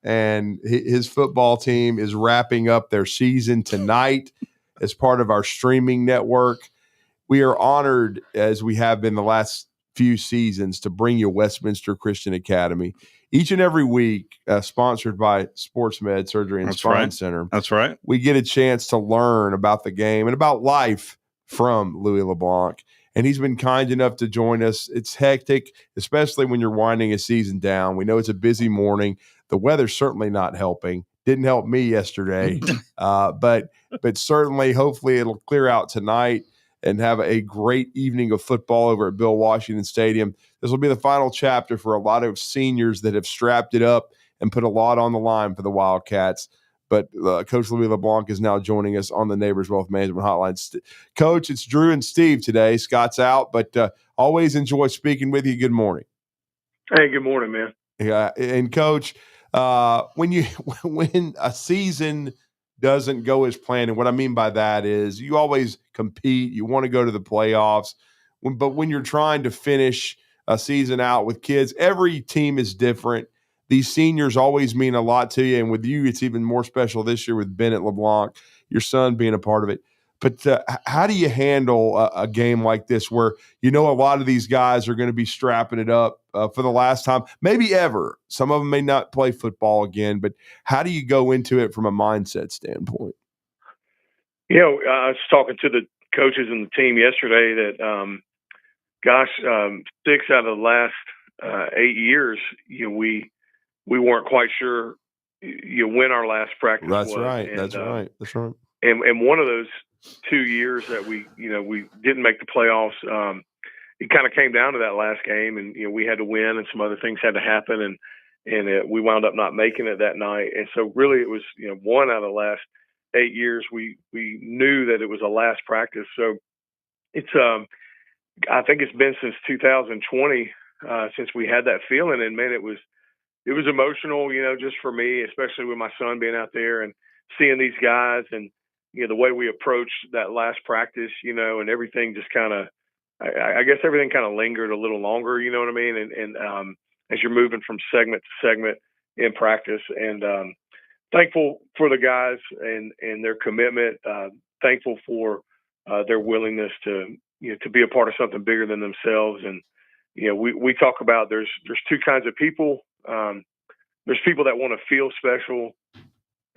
And his football team is wrapping up their season tonight as part of our streaming network. We are honored, as we have been the last few seasons, to bring you Westminster Christian Academy each and every week, sponsored by Sports Med Surgery and Spine Center. That's right. We get a chance to learn about the game and about life from Louis LeBlanc. And he's been kind enough to join us. It's hectic, especially when you're winding a season down. We know it's a busy morning. The weather's certainly not helping. Didn't help me yesterday. But certainly, hopefully, it'll clear out tonight and have a great evening of football over at Bill Washington Stadium. This will be the final chapter for a lot of seniors that have strapped it up and put a lot on the line for the Wildcats. But Coach Louis LeBlanc is now joining us on the Neighbors Wealth Management Hotline. Coach, it's Drew and Steve today. Scott's out, but always enjoy speaking with you. Good morning. Hey, good morning, man. Yeah, and Coach, when a season doesn't go as planned, and what I mean by that is you always compete, you want to go to the playoffs, but when you're trying to finish a season out with kids, every team is different. These seniors always mean a lot to you, and with you, it's even more special this year with Bennett LeBlanc, your son being a part of it. But how do you handle a game like this where a lot of these guys are going to be strapping it up for the last time, maybe ever? Some of them may not play football again, but how do you go into it from a mindset standpoint? I was talking to the coaches and the team yesterday that, 6 out of the last 8 years, we weren't quite sure when our last practice was. That's right. And, That's right. That's right. And one of those 2 years that we didn't make the playoffs, it kind of came down to that last game, and we had to win, and some other things had to happen, and we wound up not making it that night. And so really, it was 1 out of the last 8 years we knew that it was a last practice. So it's I think it's been since 2020 since we had that feeling, and man, it was emotional, just for me, especially with my son being out there and seeing these guys and the way we approached that last practice, and everything just kind of, I guess everything kind of lingered a little longer, you know what I mean? And as you're moving from segment to segment in practice, and thankful for the guys and their commitment, thankful for their willingness to be a part of something bigger than themselves. And, we talk about there's 2 kinds of people. There's people that want to feel special,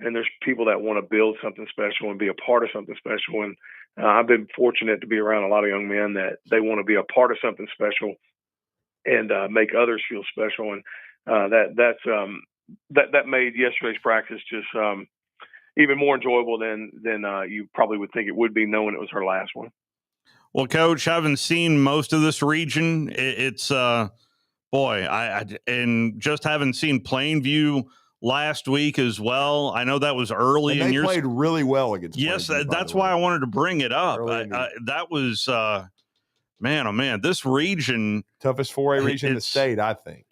and there's people that want to build something special and be a part of something special. And I've been fortunate to be around a lot of young men that they want to be a part of something special and make others feel special. And that made yesterday's practice just even more enjoyable than you probably would think it would be, knowing it was our last one. Well, Coach, having seen most of this region, it's boy, and just having seen Plainview last week as well. I know that was early, and they played really well against. Yes, Plainview, that's why I wanted to bring it up. That was man, oh man, this region, toughest 4A region in the state, I think.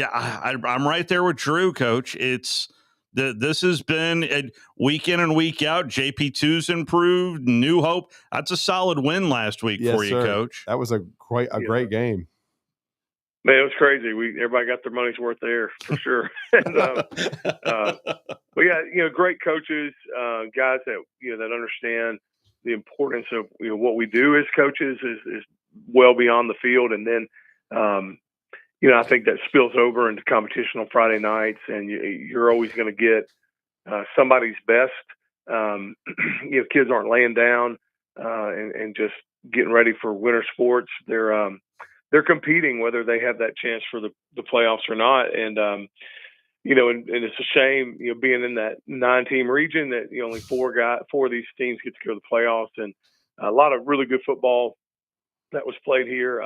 I'm right there with Drew, Coach. This has been a week in and week out. JP2's improved. New Hope. That's a solid win last week for you, Coach. That was a great game. Man, it was crazy. Everybody got their money's worth there for sure. And, but yeah, great coaches, guys that that understand the importance of what we do as coaches is well beyond the field. And then I think that spills over into competition on Friday nights, and you're always going to get somebody's best. Kids aren't laying down and just getting ready for winter sports. They're competing whether they have that chance for the playoffs or not. And and it's a shame being in that 9-team region that only 4 of these teams get to go to the playoffs, and a lot of really good football that was played here.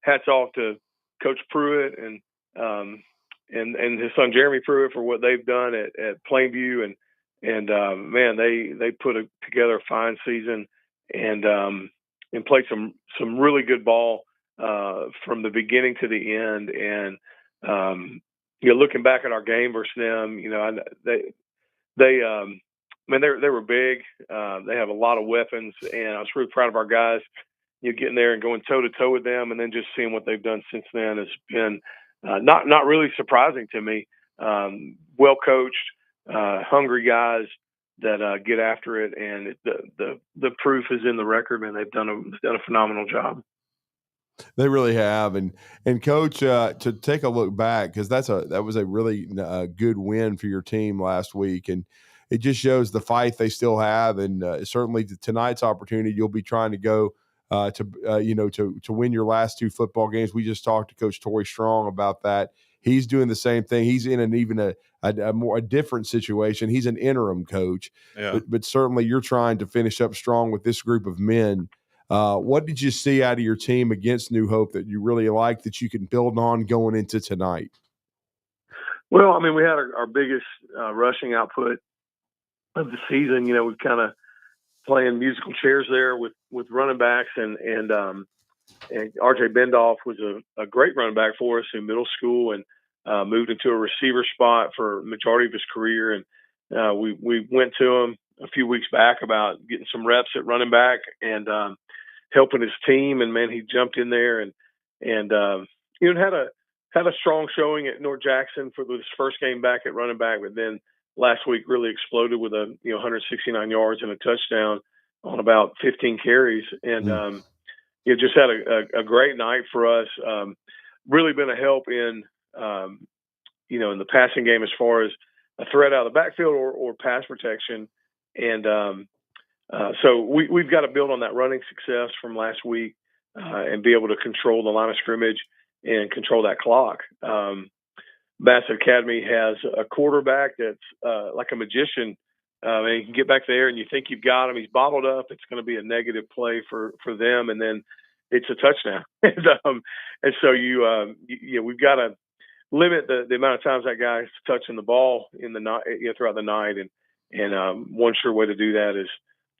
Hats off to Coach Pruitt and his son Jeremy Pruitt for what they've done at Plainview, and man, they put together a fine season and played some really good ball from the beginning to the end. And looking back at our game versus them, they were big. They have a lot of weapons, and I was really proud of our guys. Getting there and going toe to toe with them, and then just seeing what they've done since then has been not really surprising to me. Well coached, hungry guys that get after it, and the proof is in the record. Man, they've done a phenomenal job. They really have, and Coach, to take a look back, because that was a really good win for your team last week, and it just shows the fight they still have, and certainly tonight's opportunity, you'll be trying to go. To win your last 2 football games. We just talked to Coach Torrey Strong about that. He's doing the same thing. He's in a different situation. He's an interim coach, but certainly you're trying to finish up strong with this group of men. What did you see out of your team against New Hope that you really like that you can build on going into tonight? Well, I mean, we had our biggest rushing output of the season. You know, we've kind of playing musical chairs there with running backs, and R.J. Bendoff was a great running back for us in middle school, and moved into a receiver spot for majority of his career. And we went to him a few weeks back about getting some reps at running back and helping his team. And man, he jumped in there and you know, had a strong showing at North Jackson for his first game back at running back, but then last week really exploded with 169 yards and a touchdown on about 15 carries. And just had a great night for us. Really been a help in in the passing game as far as a threat out of the backfield or pass protection. And so we've got to build on that running success from last week and be able to control the line of scrimmage and control that clock. Bassett Academy has a quarterback that's like a magician. And he can get back there and you think you've got him. He's bottled up. It's going to be a negative play for them. And then it's a touchdown. And so we've got to limit the amount of times that guy's touching the ball in the night, throughout the night. And one sure way to do that is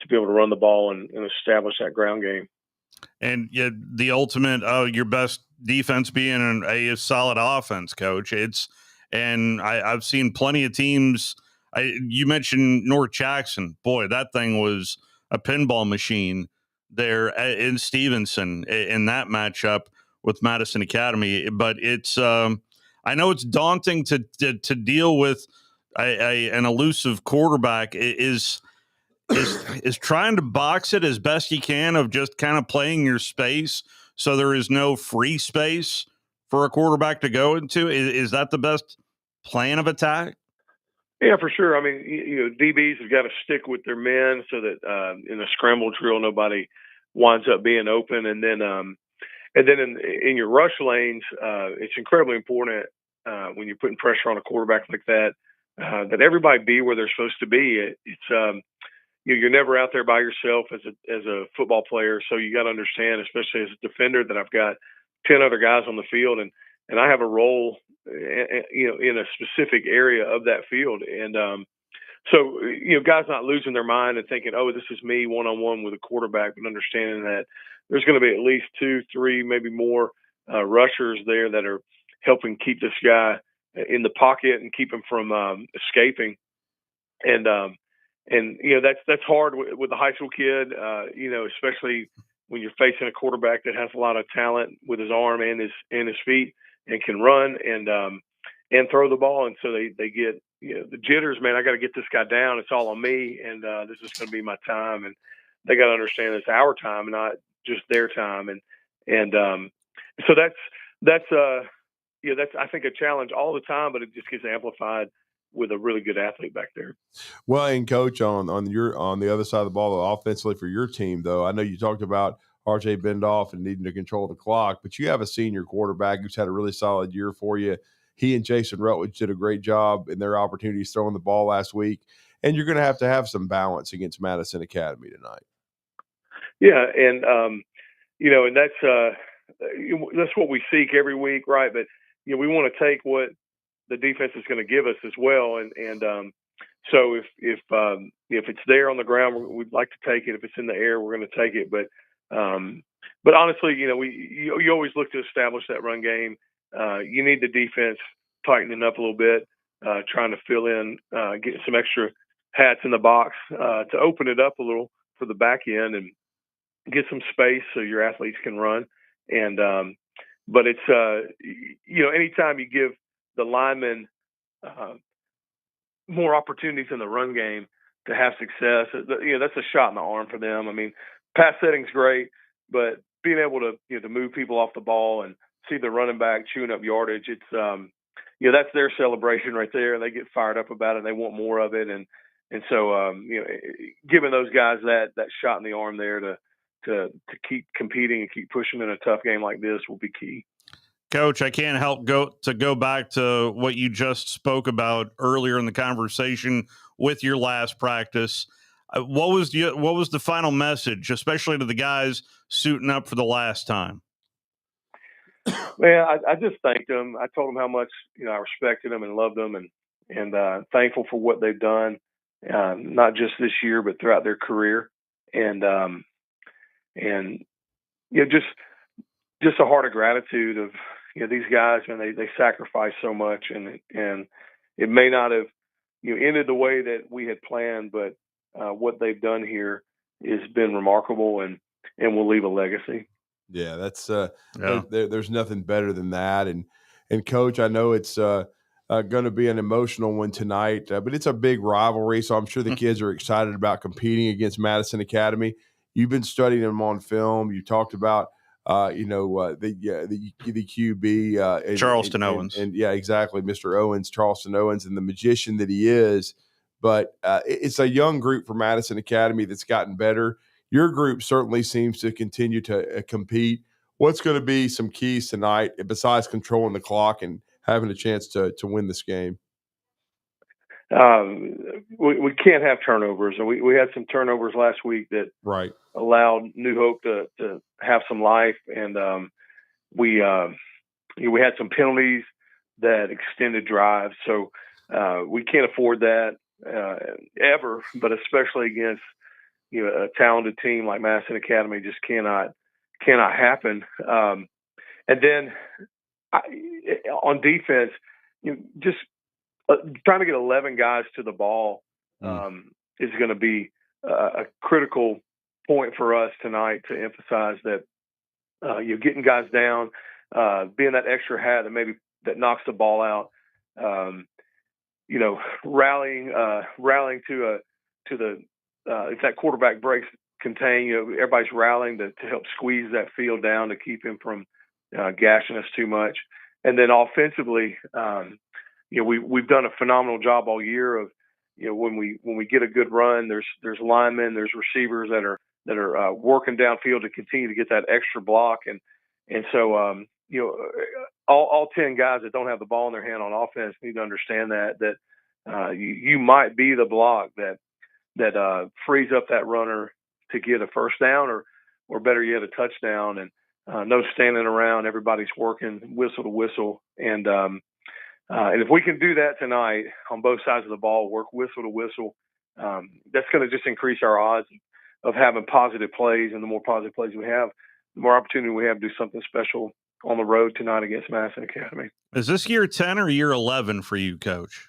to be able to run the ball and establish that ground game. And the ultimate, your best defense being a solid offense, Coach. I've seen plenty of teams. You mentioned North Jackson. Boy, that thing was a pinball machine there in Stevenson in that matchup with Madison Academy. But it's I know it's daunting to deal with an elusive quarterback. Is trying to box it as best you can of just kind of playing your space so there is no free space for a quarterback to go into. Is that the best plan of attack? Yeah, for sure. I mean, DBs have got to stick with their men so that in a scramble drill, nobody winds up being open. And then in your rush lanes, it's incredibly important when you're putting pressure on a quarterback like that, that everybody be where they're supposed to be. You're never out there by yourself as a football player. So you got to understand, especially as a defender, that I've got 10 other guys on the field and I have a role, in a specific area of that field. And so guys not losing their mind and thinking, oh, this is me one-on-one with a quarterback, but understanding that there's going to be at least 2, 3, maybe more rushers there that are helping keep this guy in the pocket and keep him from escaping. And that's hard with a high school kid, especially when you're facing a quarterback that has a lot of talent with his arm and his feet and can run and throw the ball. And so they get, the jitters, man, I got to get this guy down. It's all on me. And this is going to be my time. And they got to understand it's our time and not just their time. And so that's I think a challenge all the time, but it just gets amplified with a really good athlete back there. Well, and Coach, on the other side of the ball, offensively for your team, though, I know you talked about R.J. Bendoff and needing to control the clock, but you have a senior quarterback who's had a really solid year for you. He and Jason Rutledge did a great job in their opportunities throwing the ball last week, and you're going to have some balance against Madison Academy tonight. Yeah, and and that's what we seek every week, right? But we want to take what the defense is going to give us as well, and so if it's there on the ground, we'd like to take it. If it's in the air, we're going to take it. But honestly, you always look to establish that run game. You need the defense tightening up a little bit, trying to fill in, getting some extra hats in the box to open it up a little for the back end and get some space so your athletes can run. And but it's anytime you give the linemen more opportunities in the run game to have success, that's a shot in the arm for them. I mean, pass setting's great, but being able to to move people off the ball and see the running back chewing up yardage, it's that's their celebration right there. They get fired up about it. They want more of it, and so giving those guys that shot in the arm there to keep competing and keep pushing in a tough game like this will be key. Coach, I can't help go back to what you just spoke about earlier in the conversation with your last practice. What was the final message, especially to the guys suiting up for the last time? Man, I just thanked them. I told them how much I respected them and loved them, and thankful for what they've done, not just this year but throughout their career, and just a heart of gratitude of these guys, man. They sacrifice so much, and it may not have ended the way that we had planned, but what they've done here has been remarkable, and will leave a legacy. Yeah, that's there's nothing better than that. And Coach, I know it's going to be an emotional one tonight, but it's a big rivalry, so I'm sure the kids are excited about competing against Madison Academy. You've been studying them on film. You talked about the QB Charleston Owens, and yeah, exactly, Mr. Owens, Charleston Owens, and the magician that he is. But it's a young group for Madison Academy that's gotten better. Your group certainly seems to continue to compete. What's going to be some keys tonight besides controlling the clock and having a chance to win this game? We can't have turnovers. We had some turnovers last week that allowed New Hope to have some life, and we had some penalties that extended drives. So we can't afford that ever, but especially against a talented team like Madison Academy, just cannot happen. And then on defense, just trying to get 11 guys to the ball is going to be a critical point for us tonight to emphasize that you're getting guys down, being that extra hat that knocks the ball out. Rallying to the if that quarterback breaks contain, everybody's rallying to help squeeze that field down to keep him from gashing us too much. And then offensively, we've done a phenomenal job all year of when we get a good run, there's linemen, there's receivers that are working downfield to continue to get that extra block, and so all 10 guys that don't have the ball in their hand on offense need to understand that you might be the block that frees up that runner to get a first down or better yet a touchdown, and no standing around. Everybody's working whistle to whistle, and if we can do that tonight on both sides of the ball, work whistle to whistle, that's going to just increase our odds of having positive plays, and the more positive plays we have, the more opportunity we have to do something special on the road tonight against Madison Academy. Is this year 10 or year 11 for you, Coach?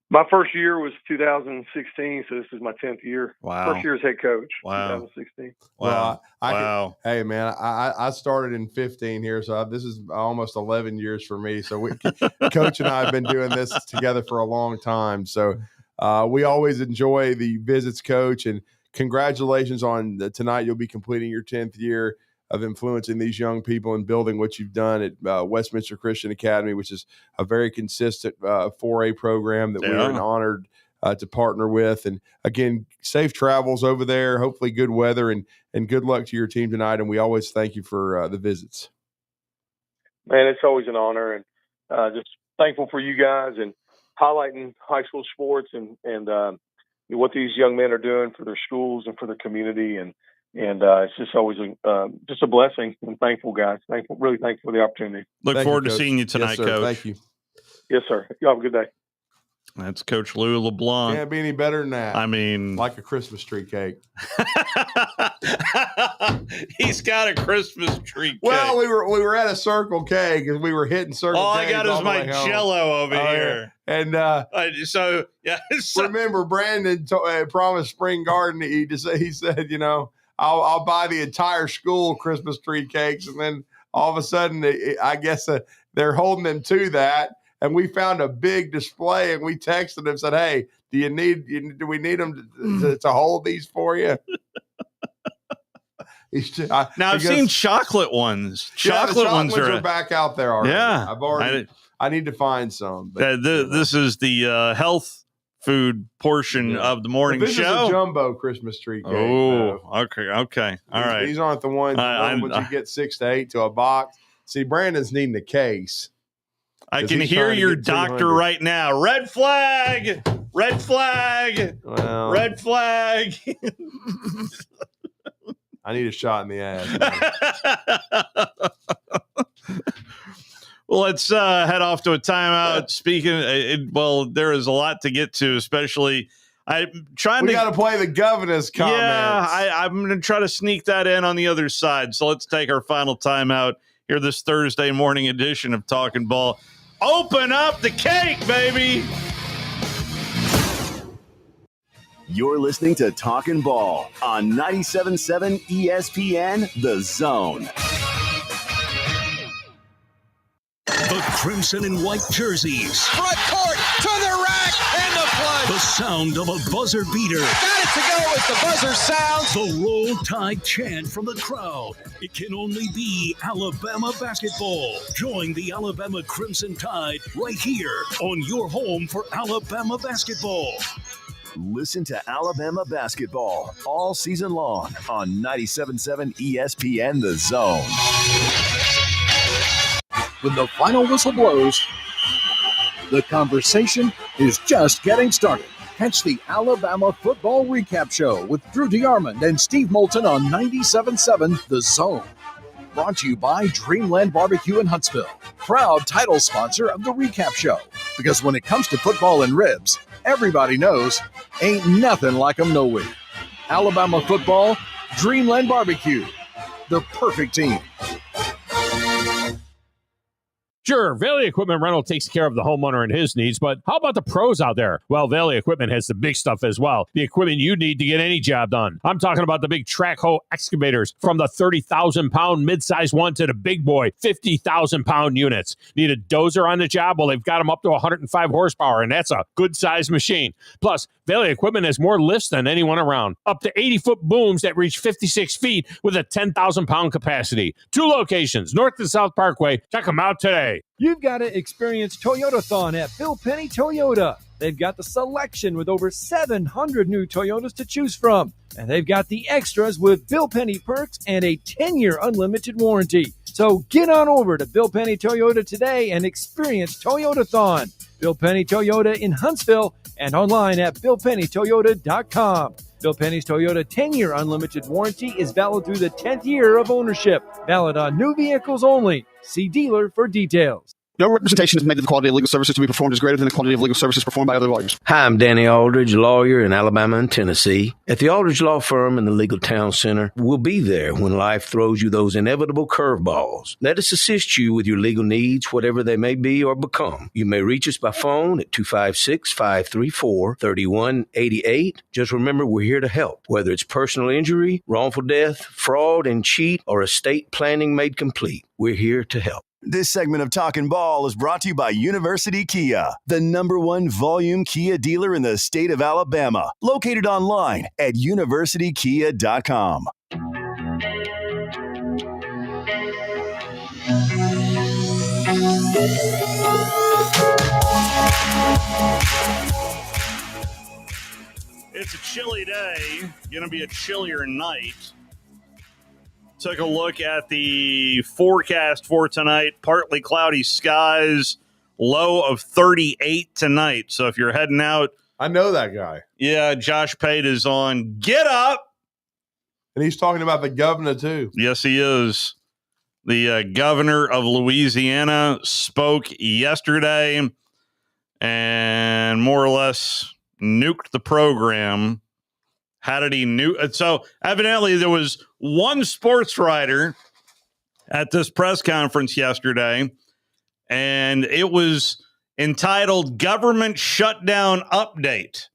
My first year was 2016, so this is my 10th year. Wow. First year as head coach, wow. 2016. Wow. Wow. Hey, man, I started in 15 here, so this is almost 11 years for me. So Coach and I have been doing this together for a long time. So we always enjoy the visits, Coach, and congratulations on tonight. You'll be completing your 10th year of influencing these young people and building what you've done at Westminster Christian Academy, which is a very consistent 4A program that we're honored to partner with. And again, safe travels over there, hopefully good weather, and good luck to your team tonight. And we always thank you for the visits. Man, it's always an honor, and just thankful for you guys and highlighting high school sports and what these young men are doing for their schools and for their community. And it's just always just a blessing, and thankful, guys. Really thankful for the opportunity. Look forward to seeing you tonight, yes, Coach. Thank you. Yes, sir. You have a good day. That's Coach Lou LeBlanc. Can't be any better than that. I mean, like a Christmas tree cake. He's got a Christmas tree cake. Well, we were at a Circle K because we were hitting Circle K. All I got is my Jello over here. And so remember, Brandon promised Spring Garden. He said, I'll buy the entire school Christmas tree cakes, and then all of a sudden, I guess they're holding them to that. And we found a big display, and we texted him and said, "Hey, do we need them to hold these for you?" I've seen chocolate ones. Chocolate ones are back out there already. Yeah, I need to find some. But, this is the health food portion of the morning this show. This is a jumbo Christmas tree cake. Okay. All right. These aren't the ones you get 6 to 8 to a box. See, Brandon's needing a case. I can hear your doctor right now. Red flag. Red flag. Well, red flag. I need a shot in the ass. Well, let's head off to a timeout. Speaking, there is a lot to get to, especially we got to play the governor's comments. Yeah, I'm going to try to sneak that in on the other side. So let's take our final timeout here this Thursday morning edition of Talkin' Ball. Open up the cake, baby. You're listening to Talkin' Ball on 97.7 ESPN, The Zone. The crimson and white jerseys. Front court, to the rack, and the play. The sound of a buzzer beater. Got it to go as the buzzer sounds. The Roll Tide chant from the crowd. It can only be Alabama basketball. Join the Alabama Crimson Tide right here on your home for Alabama basketball. Listen to Alabama basketball all season long on 97.7 ESPN The Zone. When the final whistle blows, the conversation is just getting started. Catch the Alabama Football Recap Show with Drew DeArmond and Steve Moulton on 97.7 The Zone. Brought to you by Dreamland Barbecue in Huntsville, proud title sponsor of the Recap Show. Because when it comes to football and ribs, everybody knows ain't nothing like them nowhere. Alabama football, Dreamland Barbecue, the perfect team. Sure, Valley Equipment Rental takes care of the homeowner and his needs, but how about the pros out there? Well, Valley Equipment has the big stuff as well. The equipment you need to get any job done. I'm talking about the big track hoe excavators, from the 30,000-pound mid-size one to the big boy 50,000-pound units. Need a dozer on the job? Well, they've got them up to 105 horsepower, and that's a good-sized machine. Plus, Valley Equipment has more lifts than anyone around. Up to 80-foot booms that reach 56 feet with a 10,000-pound capacity. 2 locations, North and South Parkway. Check them out today. You've got to experience Toyotathon at Bill Penny Toyota. They've got the selection with over 700 new Toyotas to choose from. And they've got the extras with Bill Penny perks and a 10-year unlimited warranty. So get on over to Bill Penny Toyota today and experience Toyotathon. Bill Penny Toyota in Huntsville and online at BillPennyToyota.com. Bill Penny's Toyota 10-year unlimited warranty is valid through the 10th year of ownership. Valid on new vehicles only. See dealer for details. No representation is made that the quality of legal services to be performed is greater than the quality of legal services performed by other lawyers. Hi, I'm Danny Aldridge, lawyer in Alabama and Tennessee. At the Aldridge Law Firm in the Legal Town Center, we'll be there when life throws you those inevitable curveballs. Let us assist you with your legal needs, whatever they may be or become. You may reach us by phone at 256-534-3188. Just remember, we're here to help, whether it's personal injury, wrongful death, fraud and cheat, or estate planning made complete. We're here to help. This segment of Talkin' Ball is brought to you by University Kia, the #1 volume Kia dealer in the state of Alabama. Located online at universitykia.com. It's a chilly day. Going to be a chillier night. Took a look at the forecast for tonight. Partly cloudy skies, low of 38 tonight. So if you're heading out. I know that guy. Yeah, Josh Pate is on Get Up. And he's talking about the governor, too. Yes, he is. The governor of Louisiana spoke yesterday and more or less nuked the program. How did he nuke? So evidently there was one sports writer at this press conference yesterday, and it was entitled Government Shutdown Update,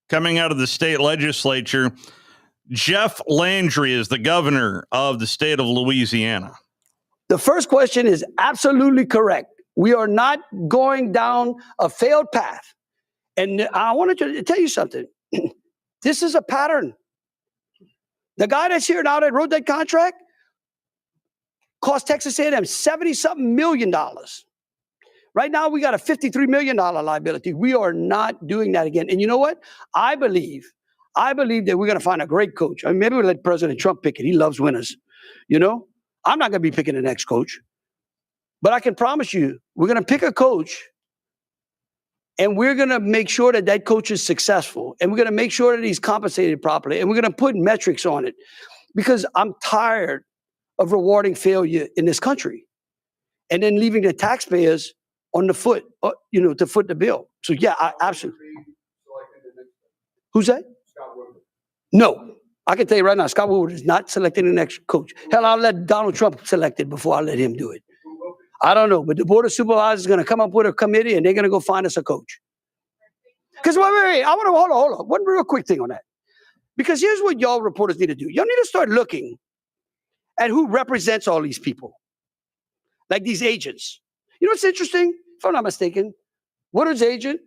coming out of the state legislature. Jeff Landry is the governor of the state of Louisiana. The first question is absolutely correct. We are not going down a failed path. And I wanted to tell you something. This is a pattern. The guy that's here now that wrote that contract cost Texas A&M $70-something million. Right now, we got a $53 million liability. We are not doing that again. And you know what? I believe that we're going to find a great coach. I mean, maybe we'll let President Trump pick it. He loves winners. You know, I'm not going to be picking the next coach. But I can promise you, we're going to pick a coach. And we're going to make sure that that coach is successful. And we're going to make sure that he's compensated properly. And we're going to put metrics on it. Because I'm tired of rewarding failure in this country. and then leaving the taxpayers on the foot, to foot the bill. So yeah, absolutely. Who's that? No, I can tell you right now, Scott Woodward is not selecting the next coach. Hell, I'll let Donald Trump select it before I let him do it. I don't know, but the Board of Supervisors is going to come up with a committee, and they're going to go find us a coach. Because wait, I want to hold on. One real quick thing on that. Because here's what y'all reporters need to do. Y'all need to start looking at who represents all these people, like these agents. You know what's interesting? If I'm not mistaken, Woodward's agent,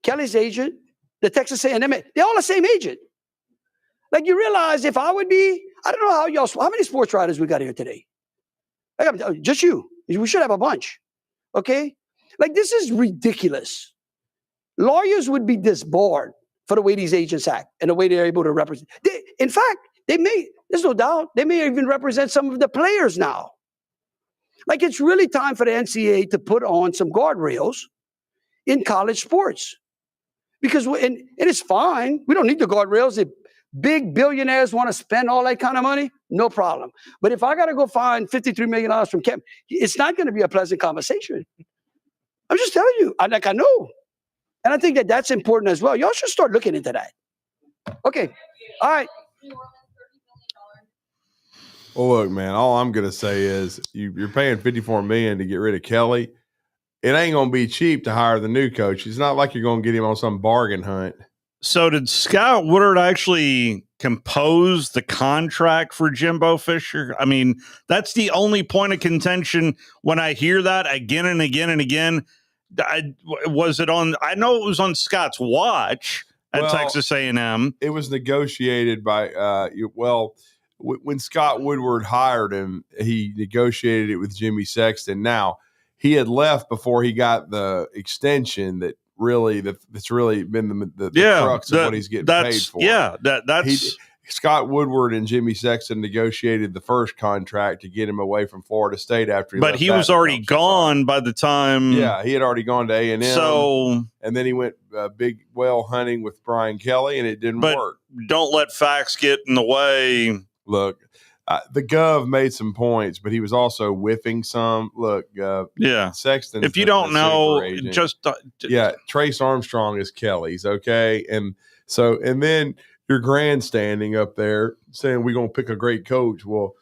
Kelly's agent, the Texas A&M, they're all the same agent. Like, you realize if I would be, I don't know how many sports writers we got here today? Just you. We should have a bunch. Okay? Like, this is ridiculous. Lawyers would be disbarred for the way these agents act and the way they're able to represent. In fact, there's no doubt, they may even represent some of the players now. Like, it's really time for the NCAA to put on some guardrails in college sports. Because, and it's fine. We don't need the guardrails. If big billionaires want to spend all that kind of money, no problem. But if I got to go find $53 million from Kemp, it's not going to be a pleasant conversation. I'm just telling you. I know. And I think that that's important as well. Y'all should start looking into that. Okay. All right. Well, look, man, all I'm going to say is you're paying $54 million to get rid of Kelly. It ain't going to be cheap to hire the new coach. It's not like you're going to get him on some bargain hunt. So did Scott Woodward actually compose the contract for Jimbo Fisher? I mean, that's the only point of contention when I hear that again and again and again. Was it on? I know it was on Scott's watch at Texas A&M. It was negotiated by, when Scott Woodward hired him, he negotiated it with Jimmy Sexton. Now, he had left before he got the extension that's really been the crux of what he's getting paid for. Yeah, that's Scott Woodward and Jimmy Sexton negotiated the first contract to get him away from Florida State after he was already gone by the time. Yeah, he had already gone to A&M. And then he went big whale hunting with Brian Kelly, and it didn't work. Don't let facts get in the way. Look, the Gov made some points, but he was also whiffing some. Look, Sexton. If you don't know, Trace Armstrong is Kelly's, okay, and then you're grandstanding up there saying we're gonna pick a great coach. Well,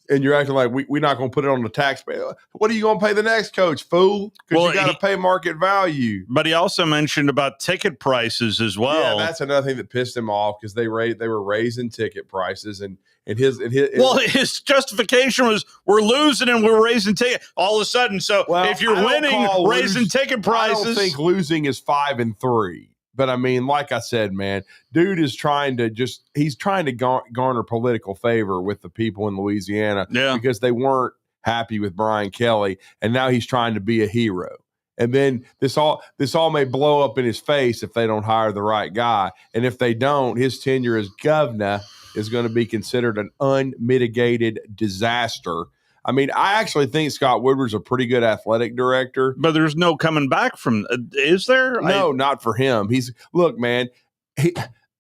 and you're acting like we're not gonna put it on the taxpayer. What are you gonna pay the next coach, fool? Because you got to pay market value. But he also mentioned about ticket prices as well. Yeah, that's another thing that pissed him off because they were raising ticket prices and his justification was we're losing and we're raising ticket all of a sudden. So if you're winning, raising ticket prices. I don't think losing is 5-3. But I mean, like I said, man, dude is trying to garner political favor with the people in Louisiana because they weren't happy with Brian Kelly, and now he's trying to be a hero. And then this all may blow up in his face if they don't hire the right guy. And if they don't, his tenure as governor is going to be considered an unmitigated disaster. I mean, I actually think Scott Woodward's a pretty good athletic director. But there's no coming back from is there? No, not for him. Look, man,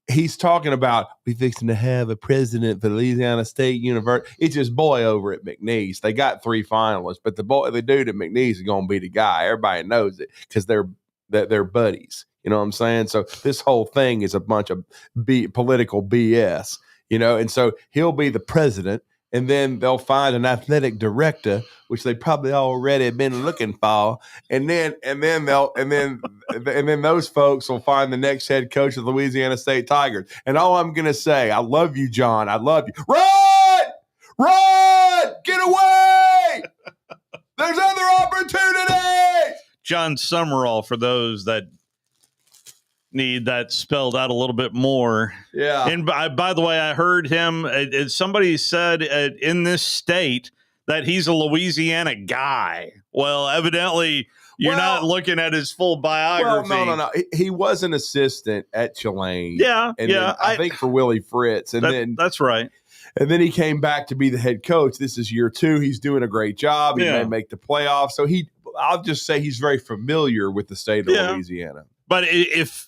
he's talking about we fixing to have a president for Louisiana State University. It's his boy over at McNeese. They got 3 finalists, but the dude at McNeese is going to be the guy. Everybody knows it because they're buddies. You know what I'm saying? So this whole thing is a bunch of political BS, and so he'll be the president. And then they'll find an athletic director, which they probably already been looking for. And then those folks will find the next head coach of the Louisiana State Tigers. And all I'm going to say, I love you, John. I love you. Run! Get away! There's other opportunities! John Summerall, for those that need that spelled out a little bit more. Yeah. And by the way, I heard him, somebody said in this state that he's a Louisiana guy. Well, evidently you're not looking at his full biography. Well, no. He was an assistant at Tulane. Yeah. And I think for Willie Fritz. And that's right. And then he came back to be the head coach. This is year 2. He's doing a great job. He may make the playoffs. So I'll just say he's very familiar with the state of Louisiana. But if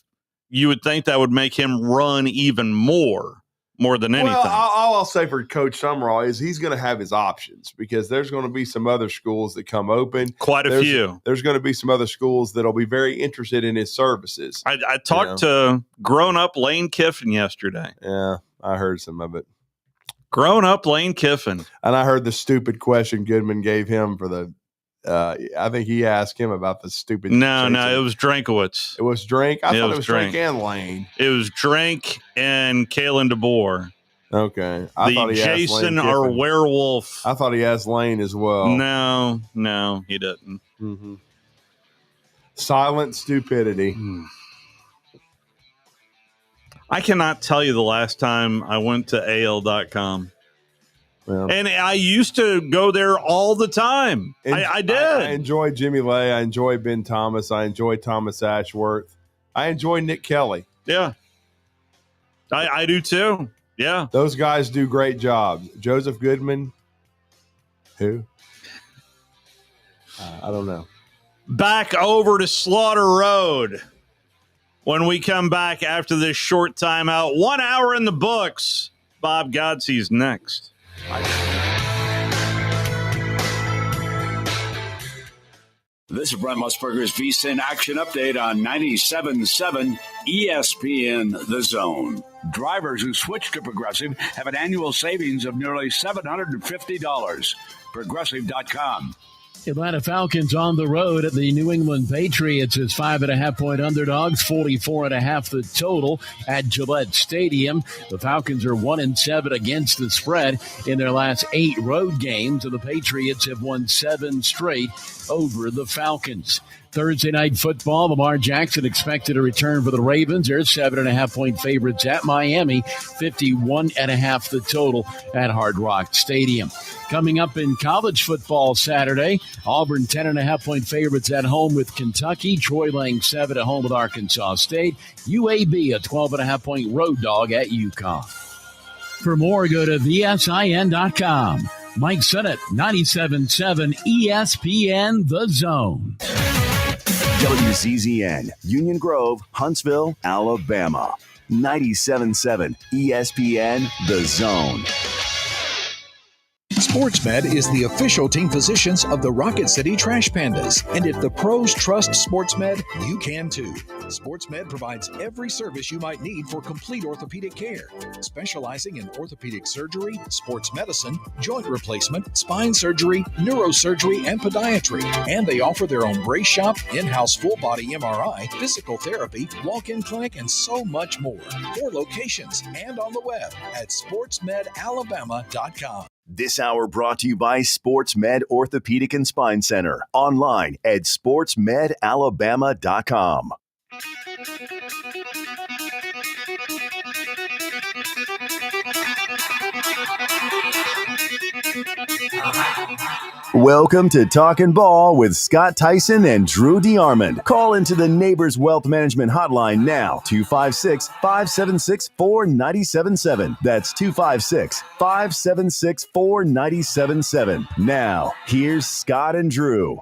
you would think that would make him run even more more than anything. Well, all I'll say for Coach Summerall is he's going to have his options because there's going to be some other schools that come open. Quite a few. There's going to be some other schools that'll be very interested in his services. I talked to grown-up Lane Kiffin yesterday. Yeah, I heard some of it. Grown-up Lane Kiffin. And I heard the stupid question Goodman gave him for the I think he asked him about the stupid. No, it was Drankowitz. It was Drink? I thought it was Drink and Lane. It was Drink and Kalen DeBoer. Okay. I thought he Jason or Werewolf. I thought he asked Lane as well. No, he didn't. Mm-hmm. Silent stupidity. I cannot tell you the last time I went to AL.com. Well, and I used to go there all the time. I did. I enjoy Jimmy Lay. I enjoy Ben Thomas. I enjoy Thomas Ashworth. I enjoy Nick Kelly. Yeah. I do too. Yeah. Those guys do great jobs. Joseph Goodman. Who? I don't know. Back over to Slaughter Road when we come back after this short timeout. 1 hour in the books. Bob Godsey's next. This is Brent Musburger's VSiN Action Update on 97.7 ESPN The Zone. Drivers who switch to Progressive have an annual savings of nearly $750. Progressive.com. Atlanta Falcons on the road at the New England Patriots as 5.5-point underdogs, 44.5 the total at Gillette Stadium. The Falcons are 1-7 against the spread in their last 8 road games, and the Patriots have won 7 straight over the Falcons. Thursday night football, Lamar Jackson expected to return for the Ravens. They're 7.5-point favorites at Miami, 51.5 the total at Hard Rock Stadium. Coming up in college football Saturday, Auburn 10.5-point favorites at home with Kentucky. Troy laying 7 at home with Arkansas State. UAB a 12.5-point road dog at UConn. For more, go to VSIN.com. Mike Sennett, 97.7 ESPN The Zone. WZZN, Union Grove, Huntsville, Alabama. 97.7 ESPN The Zone. SportsMed is the official team physicians of the Rocket City Trash Pandas. And if the pros trust SportsMed, you can too. SportsMed provides every service you might need for complete orthopedic care, specializing in orthopedic surgery, sports medicine, joint replacement, spine surgery, neurosurgery, and podiatry. And they offer their own brace shop, in-house full-body MRI, physical therapy, walk-in clinic, and so much more. 4 locations and on the web at sportsmedalabama.com. This hour brought to you by SportsMed Orthopedic and Spine Center. Online at sportsmedalabama.com. Welcome to Talkin' Ball with Scott Tyson and Drew DeArmond. Call into the Neighbors Wealth Management Hotline now, 256-576-4977. That's 256-576-4977. Now, here's Scott and Drew.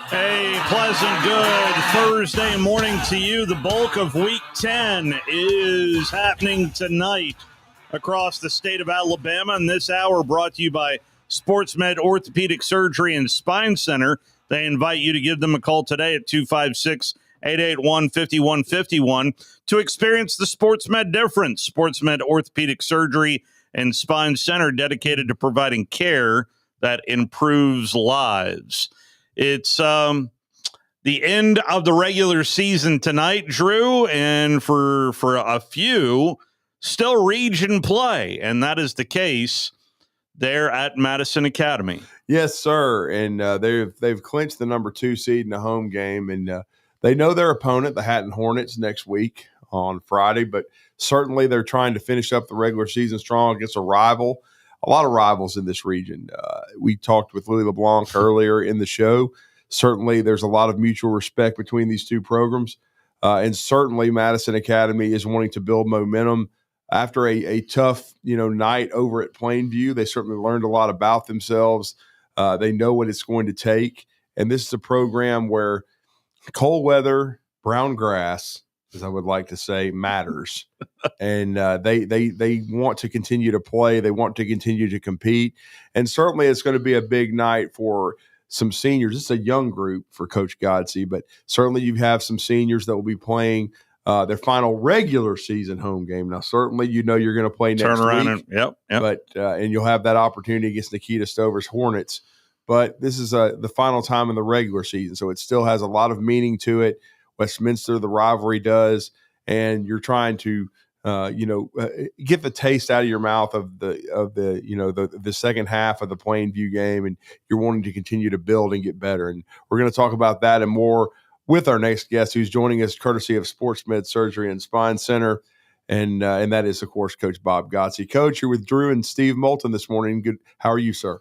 Hey, pleasant good Thursday morning to you. The bulk of Week 10 is happening tonight across the state of Alabama, and this hour brought to you by SportsMed Orthopedic Surgery and Spine Center. They invite you to give them a call today at 256-881-5151 to experience the SportsMed difference. SportsMed Orthopedic Surgery and Spine Center, dedicated to providing care that improves lives. It's the end of the regular season tonight, Drew, and for a few, still region play, and that is the case there at Madison Academy. Yes, sir. And they've clinched the number 2 seed in the home game, and they know their opponent, the Hatton Hornets, next week on Friday. But certainly they're trying to finish up the regular season strong against a rival. A lot of rivals in this region. We talked with Louis LeBlanc earlier in the show. Certainly there's a lot of mutual respect between these two programs. And certainly Madison Academy is wanting to build momentum. After a tough, night over at Plainview, they certainly learned a lot about themselves. They know what it's going to take. And this is a program where cold weather, brown grass, as I would like to say, matters. And they want to continue to play. They want to continue to compete. And certainly it's going to be a big night for some seniors. It's a young group for Coach Godsey, but certainly you have some seniors that will be playing their final regular season home game. Now, certainly you're going to play next week. Yep. But and you'll have that opportunity against Nikita Stover's Hornets. But this is the final time in the regular season, so it still has a lot of meaning to it. Westminster, the rivalry does, and you're trying to get the taste out of your mouth of the second half of the Plainview game, and you're wanting to continue to build and get better. And we're going to talk about that and more with our next guest, who's joining us courtesy of Sports Med Surgery and Spine Center, and that is, of course, Coach Bob Godsey. Coach, you're with Drew and Steve Moulton this morning. Good. How are you, sir?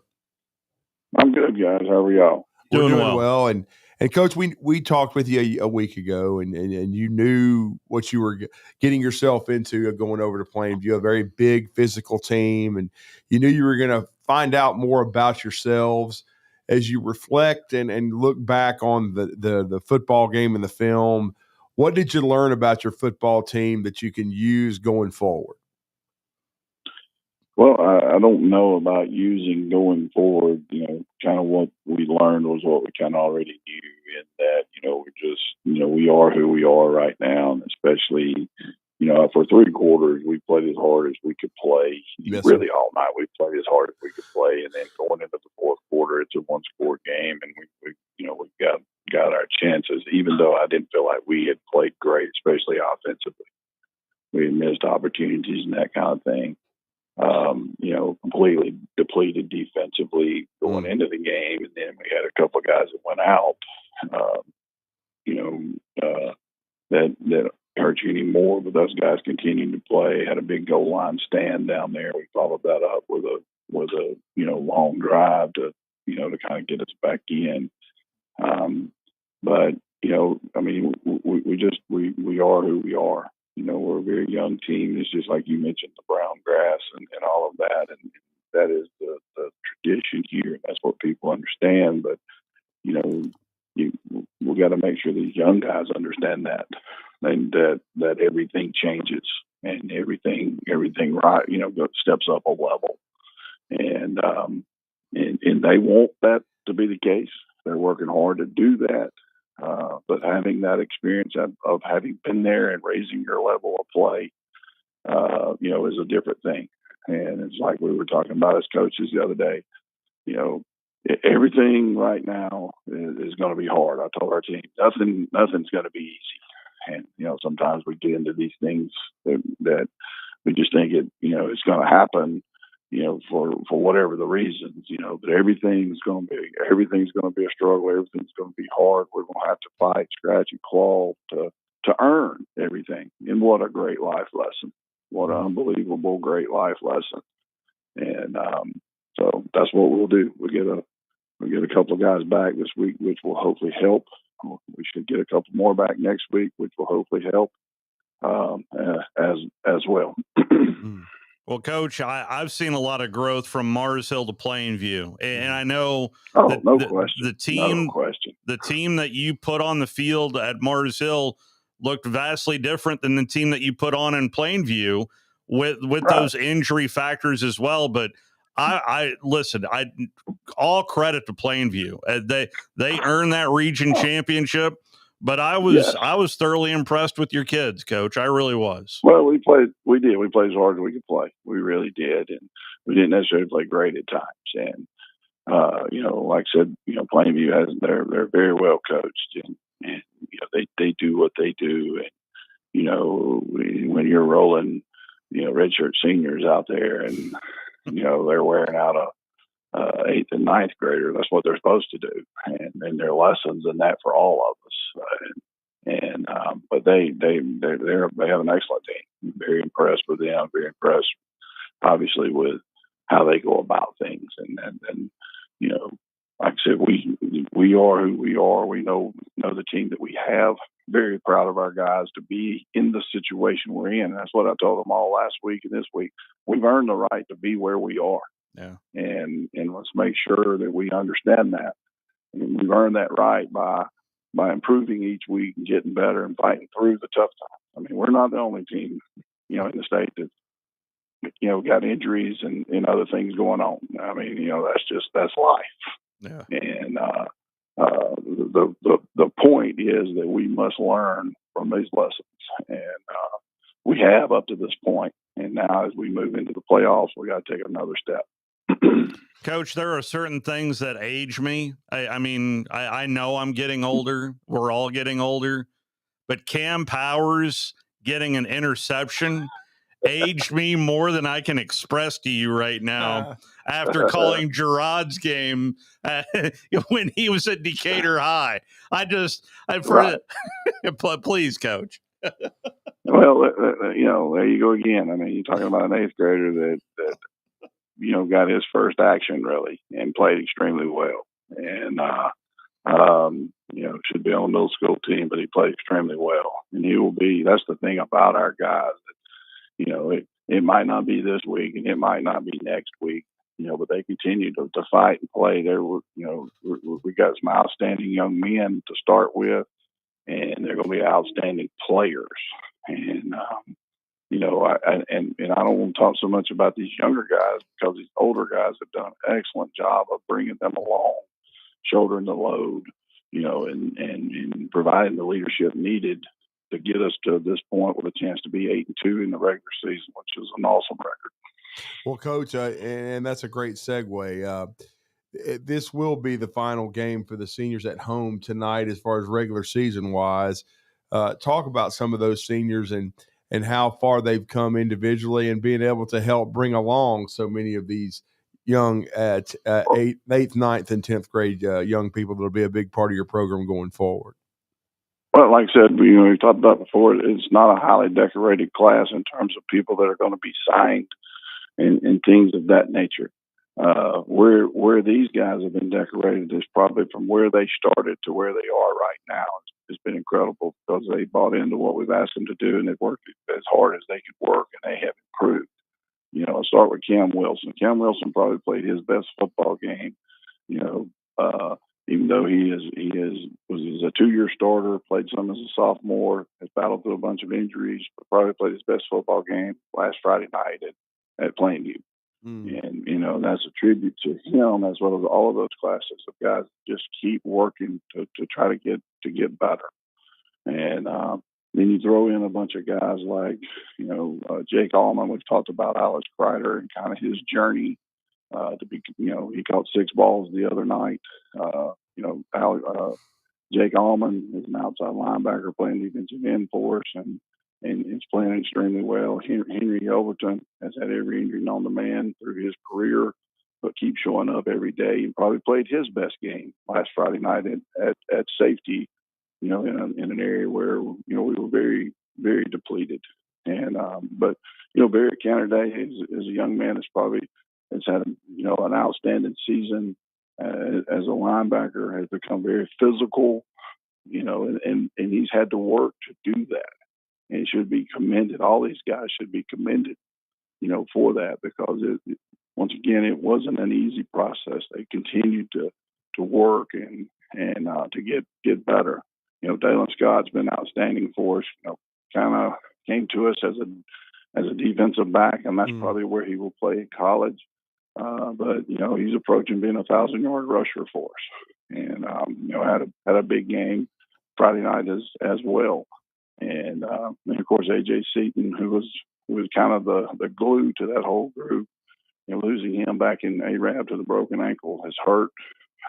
I'm good, guys. How are y'all? We're doing well. And Coach, we talked with you a week ago, and you knew what you were getting yourself into going over to Plainview, a very big physical team, and you knew you were going to find out more about yourselves as you reflect and look back on the football game and the film. What did you learn about your football team that you can use going forward? Well, I don't know about using going forward. Kind of what we learned was what we kind of already knew, in that, we're just, we are who we are right now. And especially, for 3 quarters, we played as hard as we could play. Yes, really all night. We played as hard as we could play. And then going into the fourth quarter, it's a 1-score game. And we got our chances, even though I didn't feel like we had played great, especially offensively. We had missed opportunities and that kind of thing. Completely depleted defensively going into the game. And then we had a couple of guys that went out, that hurt you anymore, but those guys continued to play, had a big goal line stand down there. We followed that up with a long drive to kind of get us back in. But we are who we are. We're a very young team. It's just like you mentioned, the brown grass and all of that. And that is the tradition here. That's what people understand. But, we got to make sure these young guys understand that, and that everything changes and everything right, steps up a level. And they want that to be the case. They're working hard to do that. But having that experience of having been there and raising your level of play, is a different thing. And it's like we were talking about as coaches the other day, everything right now is going to be hard. I told our team, nothing's going to be easy. And, sometimes we get into these things that we just think it's going to happen, for whatever the reasons, but everything's going to be a struggle. Everything's going to be hard. We're going to have to fight, scratch, and claw to earn everything. And what a great life lesson. What an unbelievable, great life lesson. And so that's what we'll do. We'll get a couple of guys back this week, which will hopefully help. We should get a couple more back next week, which will hopefully help as well. Well, Coach, I've seen a lot of growth from Mars Hill to Plainview, and I know the team that you put on the field at Mars Hill looked vastly different than the team that you put on in Plainview with those injury factors as well. But I listen, all credit to Plainview. They earned that region championship. But I was thoroughly impressed with your kids, Coach. I really was. Well, we played as hard as we could play. We really did, and we didn't necessarily play great at times. And like I said, Plainview they're very well coached, and they do what they do. And when you're rolling, redshirt seniors out there, and they're wearing out a 8th and 9th grader, that's what they're supposed to do, and their lessons in that for all of us. But they have an excellent team. I'm very impressed with them. Very impressed, obviously, with how they go about things. And like I said, we are who we are. We know the team that we have. Very proud of our guys to be in the situation we're in. And that's what I told them all last week and this week. We've earned the right to be where we are. Yeah. And let's make sure that we understand that. And we've earned that right by improving each week and getting better and fighting through the tough times. I mean, we're not the only team, in the state that, got injuries and other things going on. I mean, that's life. Yeah. And the point is that we must learn from these lessons, and we have up to this point. And now, as we move into the playoffs, we got to take another step. Coach, there are certain things that age me. I mean, I know I'm getting older. We're all getting older. But Cam Powers getting an interception aged me more than I can express to you right now after calling Gerard's game when he was at Decatur High. Please, Coach. Well, there you go again. I mean, you're talking about an 8th grader that got his first action really and played extremely well. And, should be on the middle school team, but he played extremely well. And he will be, that's the thing about our guys. It might not be this week and it might not be next week, but they continue to fight and play. We got some outstanding young men to start with, and they're going to be outstanding players. And, I don't want to talk so much about these younger guys because these older guys have done an excellent job of bringing them along, shouldering the load, and providing the leadership needed to get us to this point with a chance to be 8-2 in the regular season, which is an awesome record. Well, Coach, and that's a great segue. This will be the final game for the seniors at home tonight as far as regular season wise. Talk about some of those seniors and how far they've come individually and being able to help bring along so many of these young at 8th, 9th, and 10th grade young people that will be a big part of your program going forward. Well, like I said, we talked about before, it's not a highly decorated class in terms of people that are going to be signed and things of that nature. Where these guys have been decorated is probably from where they started to where they are right now. It's been incredible because they bought into what we've asked them to do, and they've worked as hard as they could work, and they have improved. I'll start with Cam Wilson. Cam Wilson probably played his best football game. Even though he was a 2-year starter, played some as a sophomore, has battled through a bunch of injuries, but probably played his best football game last Friday night at Plainview. And that's a tribute to him as well as all of those classes of guys that just keep working to try to get better. And then you throw in a bunch of guys like, Jake Allman. We've talked about Alex Kreider and kind of his journey to be, he caught 6 balls the other night. Jake Allman is an outside linebacker playing defensive end for us, and he's playing extremely well. Henry Overton has had every injury known to man through his career, but keeps showing up every day and probably played his best game last Friday night at safety, in an area where, we were very, very depleted. And, but, Barrett Canterday is a young man has had, an outstanding season as a linebacker, has become very physical, and he's had to work to do that. And he should be commended. All these guys should be commended, for that, because once again, it wasn't an easy process. They continued to work and to get better. Dalen Scott's been outstanding for us. Kind of came to us as a defensive back, and that's probably where he will play in college. But he's approaching being a 1,000-yard rusher for us, and had a big game Friday night as well. And of course AJ Seaton, who was kind of the glue to that whole group. Losing him back in Arab to the broken ankle has hurt,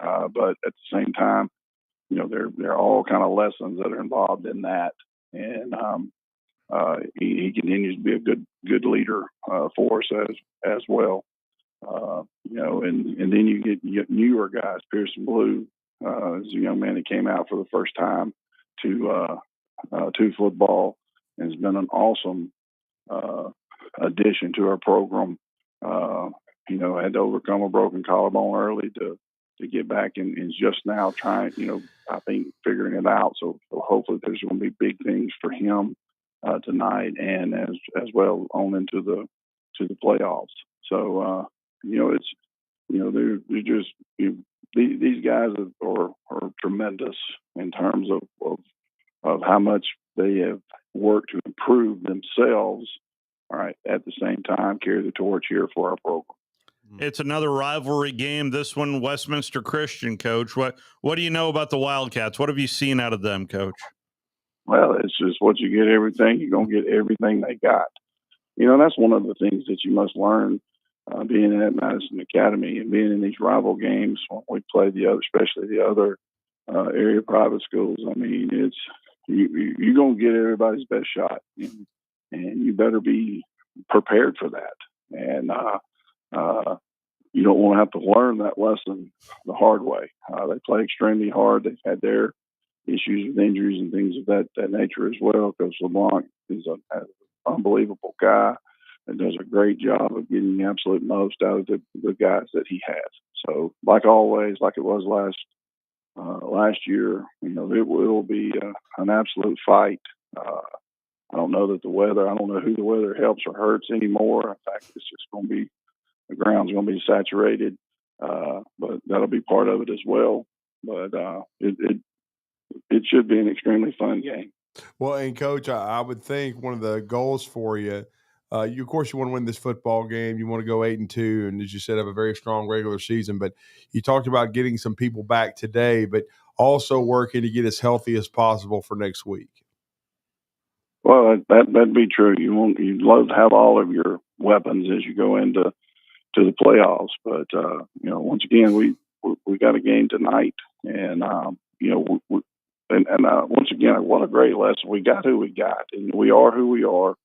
but at the same time, they're all kind of lessons that are involved in that. And he continues to be a good leader for us as well. And then you get newer guys. Pearson Blue is a young man that came out for the first time to football and has been an awesome addition to our program. Had to overcome a broken collarbone early to get back and is just now trying, I think figuring it out. So hopefully there's going to be big things for him tonight and as well on into the playoffs. So they're just these guys are tremendous in terms of how much they have work to improve themselves, all right, at the same time carry the torch here for our program. It's another rivalry game. This one, Westminster Christian, Coach. What do you know about the Wildcats? What have you seen out of them, Coach? Well, it's just what you get everything. You're going to get everything they got. You know, that's one of the things that you must learn being at Madison Academy and being in these rival games when we play the other, especially the other area private schools. I mean, it's you're going to get everybody's best shot, and you better be prepared for that. And you don't want to have to learn that lesson the hard way. They play extremely hard. They've had their issues with injuries and things of that nature as well. Coach LeBlanc is an unbelievable guy and does a great job of getting the absolute most out of the guys that he has. So, like always, like it was last year, you know, it will be an absolute fight. I don't know that I don't know who the weather helps or hurts anymore. In fact, it's just going to be, the ground's going to be saturated, but that'll be part of it as well. But it should be an extremely fun game. Well, and Coach, I would think one of the goals for you, of course, you want to win this football game. You want to go 8-2, and as you said, have a very strong regular season. But you talked about getting some people back today, but also working to get as healthy as possible for next week. Well, that'd be true. You'd love to have all of your weapons as you go into the playoffs. But you know, once again, we got a game tonight, and you know, once again, what a great lesson. We got who we got, and we are who we are.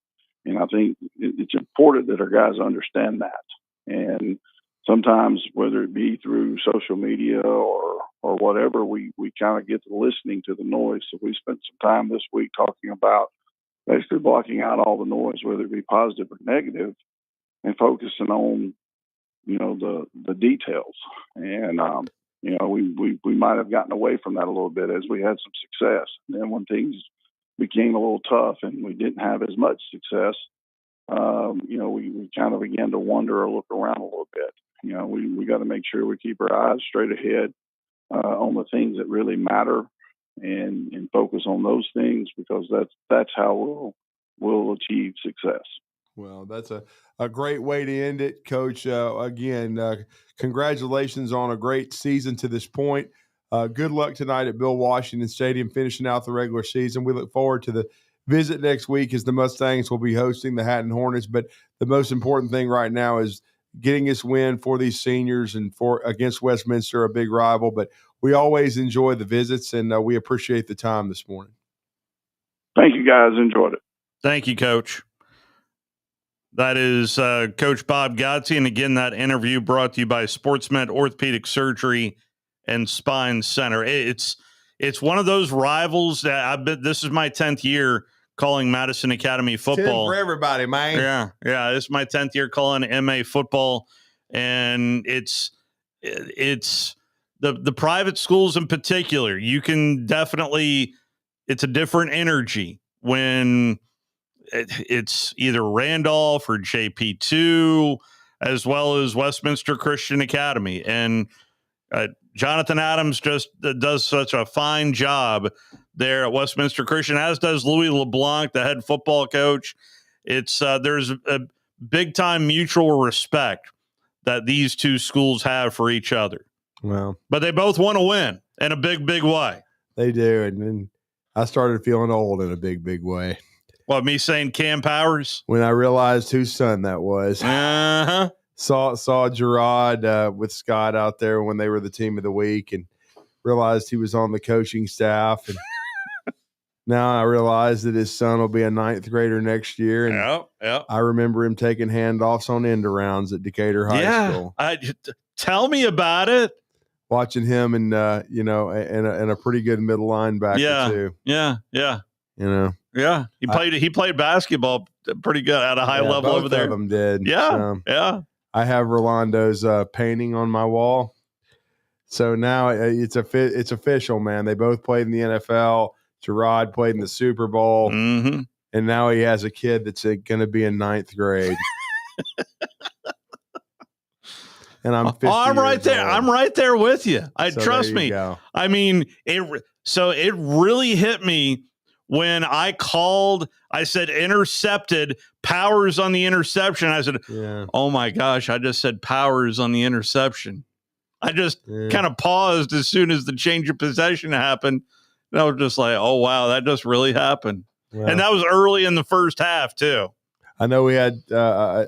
And I think it's important that our guys understand that. And sometimes, whether it be through social media or whatever, we kind of get to listening to the noise. So we spent some time this week talking about basically blocking out all the noise, whether it be positive or negative, and focusing on, you know, the details. And you know, we might have gotten away from that a little bit as we had some success. And then when things became a little tough and we didn't have as much success, you know, we kind of began to wonder or look around a little bit. You know, we got to make sure we keep our eyes straight ahead on the things that really matter and focus on those things, because that's how we'll achieve success. Well, that's a great way to end it, Coach. Again, congratulations on a great season to this point. Good luck tonight at Bill Washington Stadium, finishing out the regular season. We look forward to the visit next week as the Mustangs will be hosting the Hatton Hornets. But the most important thing right now is getting this win for these seniors and against Westminster, a big rival. But we always enjoy the visits, and we appreciate the time this morning. Thank you, guys. Enjoyed it. Thank you, Coach. That is Coach Bob Godsey. And again, that interview brought to you by SportsMed Orthopedic Surgery and Spine Center. It's one of those rivals that I've been. This is my 10th year calling Madison Academy football. 10 for everybody, man. Yeah. This is my 10th year calling MA football, and it's the private schools in particular. You can definitely, it's a different energy when it's either Randolph or JP2, as well as Westminster Christian Academy. And Jonathan Adams just does such a fine job there at Westminster Christian, as does Louis LeBlanc, the head football coach. It's there's a big time mutual respect that these two schools have for each other. Well, but they both want to win in a big, big way. They do. And then I started feeling old in a big, big way. What, me saying Cam Powers? When I realized whose son that was. Uh-huh. Saw Gerard with Scott out there when they were the team of the week, and realized he was on the coaching staff. And now I realize that his son will be a 9th grader next year. And yep. I remember him taking handoffs on end arounds at Decatur High School. Tell me about it. Watching him and and a pretty good middle linebacker too. Yeah. Yeah, he played basketball pretty good at a high level over there. Both of them did. Yeah. I have Rolando's painting on my wall, so now it's official, man. They both played in the NFL. Gerard played in the Super Bowl, and now he has a kid that's going to be in 9th grade. And I'm 50 I'm right there. old. I'm right there with you. So trust me. go. I mean, it really hit me when I called, I said intercepted, Powers on the interception. I said, oh my gosh, I just said Powers on the interception. I just kind of paused as soon as the change of possession happened. And I was just like, oh, wow, that just really happened. Wow. And that was early in the first half, too. I know we had a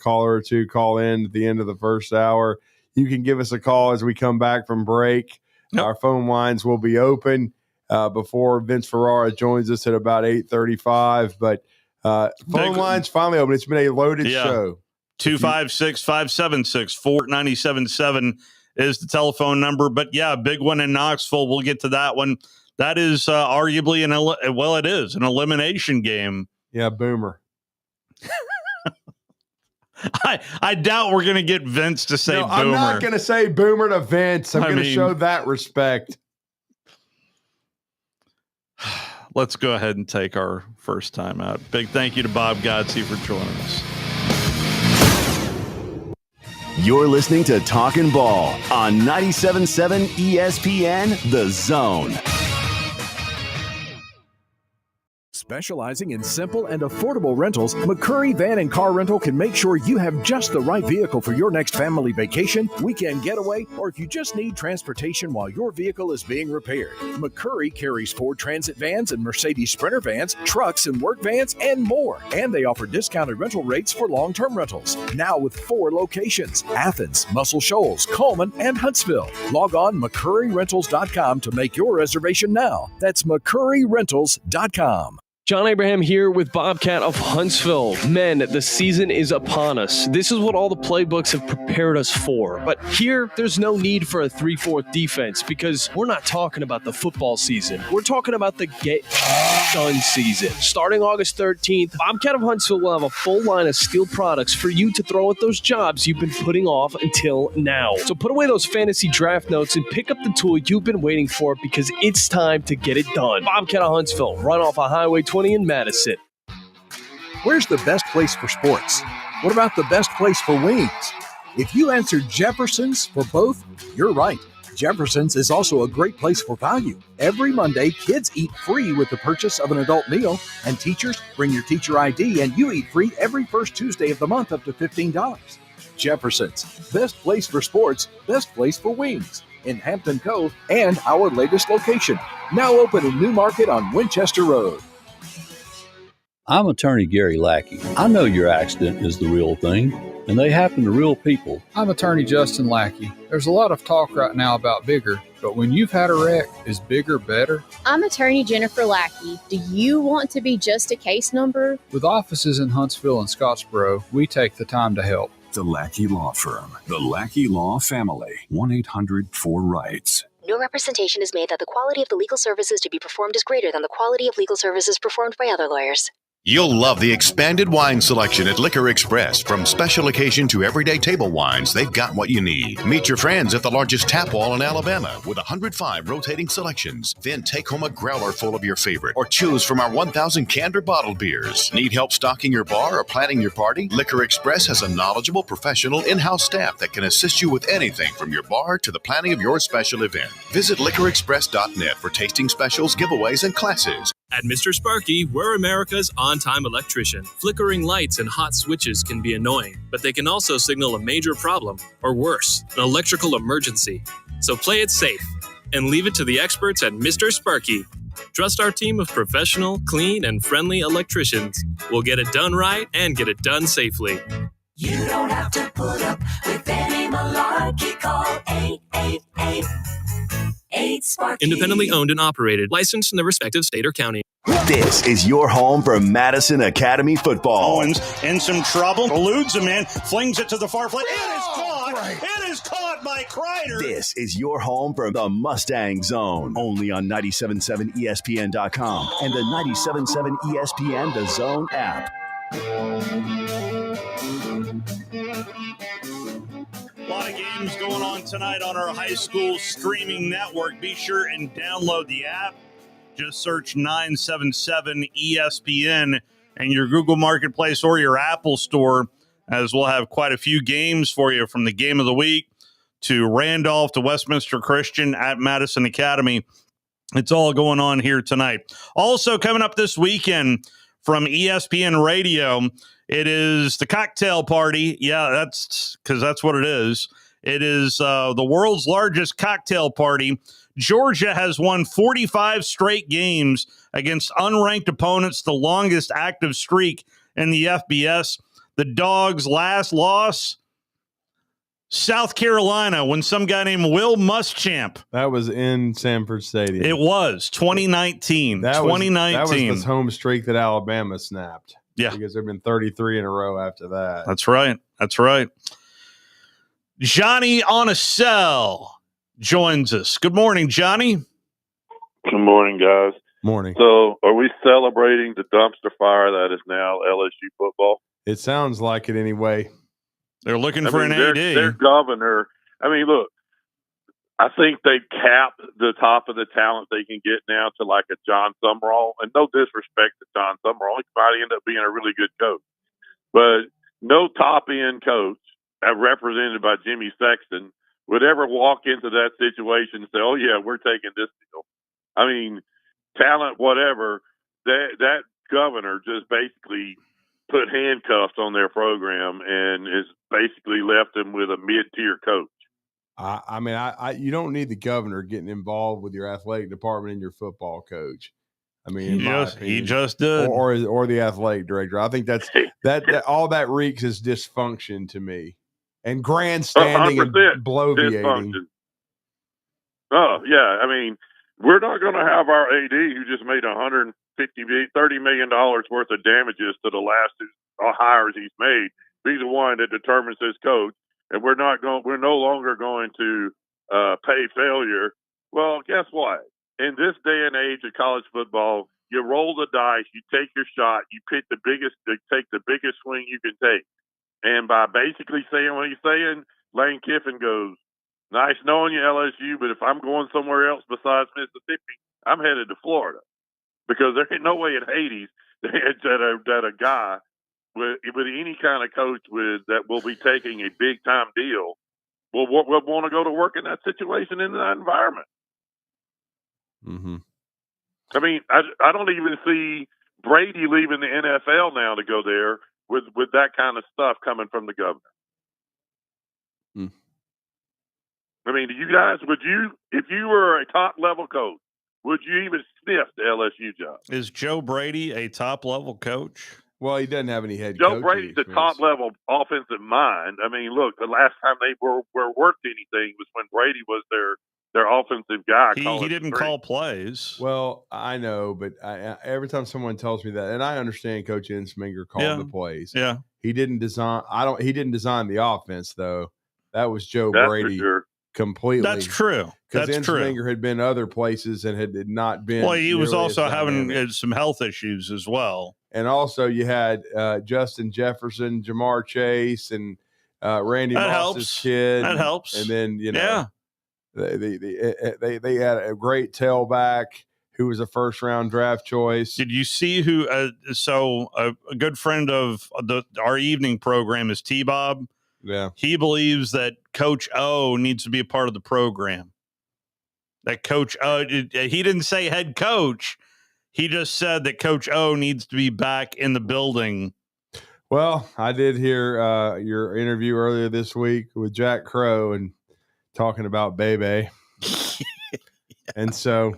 caller or two call in at the end of the first hour. You can give us a call as we come back from break. Yep. Our phone lines will be open before Vince Ferrara joins us at about 8:35. But phone lines finally open. It's been a loaded show. 256-576-4977 is the telephone number. But, yeah, big one in Knoxville. We'll get to that one. That is arguably it is an elimination game. Yeah, Boomer. I doubt we're going to get Vince to say Boomer. I'm not going to say Boomer to Vince. I'm going to show that respect. Let's go ahead and take our first time out. Big thank you to Bob Godsey for joining us. You're listening to Talkin' Ball on 97.7 ESPN The Zone. Specializing in simple and affordable rentals, McCurry Van and Car Rental can make sure you have just the right vehicle for your next family vacation, weekend getaway, or if you just need transportation while your vehicle is being repaired. McCurry carries Ford Transit vans and Mercedes Sprinter vans, trucks and work vans, and more. And they offer discounted rental rates for long-term rentals. Now with 4 locations: Athens, Muscle Shoals, Coleman, and Huntsville. Log on McCurryRentals.com to make your reservation now. That's McCurryRentals.com. John Abraham here with Bobcat of Huntsville. Men, the season is upon us. This is what all the playbooks have prepared us for. But here, there's no need for a 3-4 defense because we're not talking about the football season. We're talking about the get-done season. Starting August 13th, Bobcat of Huntsville will have a full line of steel products for you to throw at those jobs you've been putting off until now. So put away those fantasy draft notes and pick up the tool you've been waiting for because it's time to get it done. Bobcat of Huntsville, run off of Highway 20 in Madison. Where's the best place for sports? What about the best place for wings? If you answered Jefferson's for both, you're right. Jefferson's is also a great place for value. Every Monday, kids eat free with the purchase of an adult meal, and teachers bring your teacher ID and you eat free every first Tuesday of the month up to $15. Jefferson's, best place for sports, best place for wings. In Hampton Cove and our latest location, now open in New Market on Winchester Road. I'm attorney Gary Lackey. I know your accident is the real thing, and they happen to real people. I'm attorney Justin Lackey. There's a lot of talk right now about bigger, but when you've had a wreck, is bigger better? I'm attorney Jennifer Lackey. Do you want to be just a case number? With offices in Huntsville and Scottsboro, we take the time to help. The Lackey Law Firm. The Lackey Law Family. 1-800-4-RIGHTS. No representation is made that the quality of the legal services to be performed is greater than the quality of legal services performed by other lawyers. You'll love the expanded wine selection at Liquor Express. From special occasion to everyday table wines, they've got what you need. Meet your friends at the largest tap wall in Alabama with 105 rotating selections. Then take home a growler full of your favorite or choose from our 1,000 canned or bottled beers. Need help stocking your bar or planning your party? Liquor Express has a knowledgeable, professional, in-house staff that can assist you with anything from your bar to the planning of your special event. Visit liquorexpress.net for tasting specials, giveaways, and classes. At Mr. Sparky, we're America's on-time electrician. Flickering lights and hot switches can be annoying, but they can also signal a major problem, or worse, an electrical emergency. So play it safe and leave it to the experts at Mr. Sparky. Trust our team of professional, clean, and friendly electricians. We'll get it done right and get it done safely. You don't have to put up with any malarkey. Call 888-8-SPARKY. Independently owned and operated, licensed in the respective state or county. This is your home for Madison Academy football. Owens in some trouble, eludes a man, flings it to the far flat. It is caught. Right. It is caught by Kreider. This is your home for the Mustang Zone. Only on 97.7 ESPN.com and the 97.7 ESPN The Zone app. A lot of games going on tonight on our high school streaming network. Be sure and download the app. Just search 977 ESPN and your Google Marketplace or your Apple Store, as we'll have quite a few games for you, from the game of the week to Randolph to Westminster Christian at Madison Academy. It's all going on here tonight. Also coming up this weekend from ESPN Radio, it is the cocktail party. Yeah, that's because that's what it is. It is the world's largest cocktail party. Georgia has won 45 straight games against unranked opponents, the longest active streak in the FBS. The Dogs' last loss, South Carolina, when some guy named Will Muschamp. That was in Sanford Stadium. It was 2019. That was the home streak that Alabama snapped. Yeah. Because there have been 33 in a row after that. That's right. That's right. Johnny on a cell joins us. Good morning, Johnny. Good morning, guys. Morning. So, are we celebrating the dumpster fire that is now LSU football? It sounds like it anyway. They're looking for an AD. Their governor. I mean, look, I think they capped the top of the talent they can get now to like a John Summerall. And no disrespect to John Summerall, he might end up being a really good coach. But no top-end coach, represented by Jimmy Sexton, would ever walk into that situation and say, oh, yeah, we're taking this deal. I mean, talent, whatever, that governor just basically put handcuffs on their program and is basically left them with a mid-tier coach. I mean, you don't need the governor getting involved with your athletic department and your football coach. I mean, he just did, or the athletic director. I think that all that reeks is dysfunction to me, and grandstanding and bloviating. Oh yeah, I mean, we're not going to have our AD who just made $30 million worth of damages to the last hires he's made. He's the one that determines his coach, and we're no longer going to pay failure. Well, guess what? In this day and age of college football, you roll the dice, you take your shot, you take the biggest swing you can take. And by basically saying what he's saying, Lane Kiffin goes, nice knowing you, LSU, but if I'm going somewhere else besides Mississippi, I'm headed to Florida. Because there ain't no way in Hades that a guy with any kind of coach that will be taking a big-time deal will want to go to work in that situation, in that environment. Mm-hmm. I mean, I don't even see Brady leaving the NFL now to go there with that kind of stuff coming from the governor. Mm. I mean, do you guys, if you were a top-level coach, would you even sniff the LSU job? Is Joe Brady a top-level coach? Well, he doesn't have any head Joe coaching Brady's a experience. top-level offensive mind. I mean, look, the last time they were worth anything was when Brady was their offensive guy. He didn't call plays. Well, I know, but every time someone tells me that, and I understand Coach Ensminger called the plays. Yeah. He didn't design the offense, though. That was Joe That's Brady. for sure. Completely. That's true. Because That's true. Ensminger had been other places and had not been. Well, he was nearly also as having dynamic. some health issues as well. And also you had Justin Jefferson, Jamar Chase, and Randy Moss's kid. That helps. And then, they had a great tailback who was a first-round draft choice. Did you see who? A good friend of our evening program is T-Bob. Yeah. He believes that Coach O needs to be a part of the program. That Coach O, he didn't say head coach. He just said that Coach O needs to be back in the building. Well, I did hear your interview earlier this week with Jack Crow and talking about Bebe. And so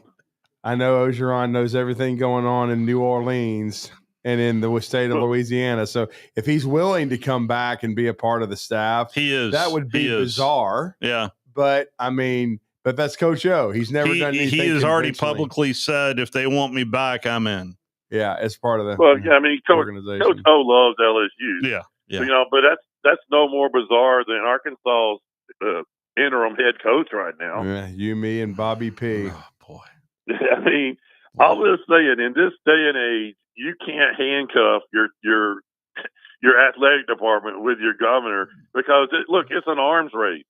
I know Ogeron knows everything going on in New Orleans and in the state of Louisiana. So if he's willing to come back and be a part of the staff, that would be bizarre. Yeah. But I mean, but that's Coach O. He's never done anything. He has already conventionally. publicly said, if they want me back, I'm in. Yeah, as part of the I mean, Coach O loves LSU. Yeah. But that's no more bizarre than Arkansas's interim head coach right now. Yeah, you, me, and Bobby P. Oh, boy. I mean, I'm just saying, in this day and age, you can't handcuff your athletic department with your governor because it's an arms race,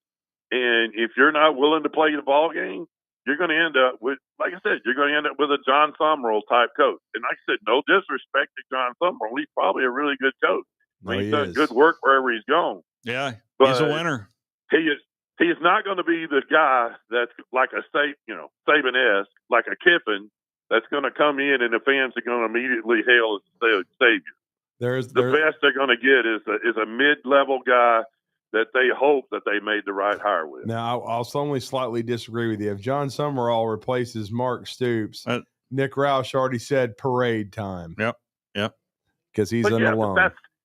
and if you're not willing to play the ball game, you're going to end up with, like I said, a John Summerall type coach. And like I said, no disrespect to John Summerall, he's probably a really good coach. No, he's done good work wherever he's gone. Yeah, But he's a winner. He is. he's not going to be the guy that's like a Saban-esque, like a Kiffin, that's going to come in and the fans are going to immediately hail as the savior. The best they're going to get is a mid-level guy that they hope that they made the right hire with. Now, I'll only slightly disagree with you. If John Summerall replaces Mark Stoops, Nick Roush already said parade time. Yep. Because he's an alum.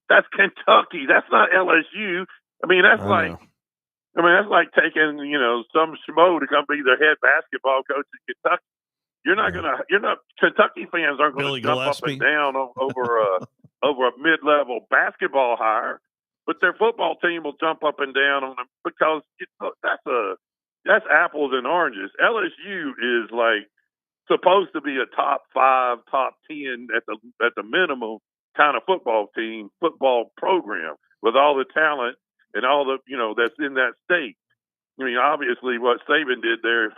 That's Kentucky. That's not LSU. I mean, that's like taking, some schmo to come be the head basketball coach in Kentucky. Kentucky fans aren't going to jump up and down over a mid-level basketball hire, but their football team will jump up and down on them because that's apples and oranges. LSU is like supposed to be a top 5, top 10 at the minimum kind of football program with all the talent and all the, that's in that state. I mean, obviously what Saban did there,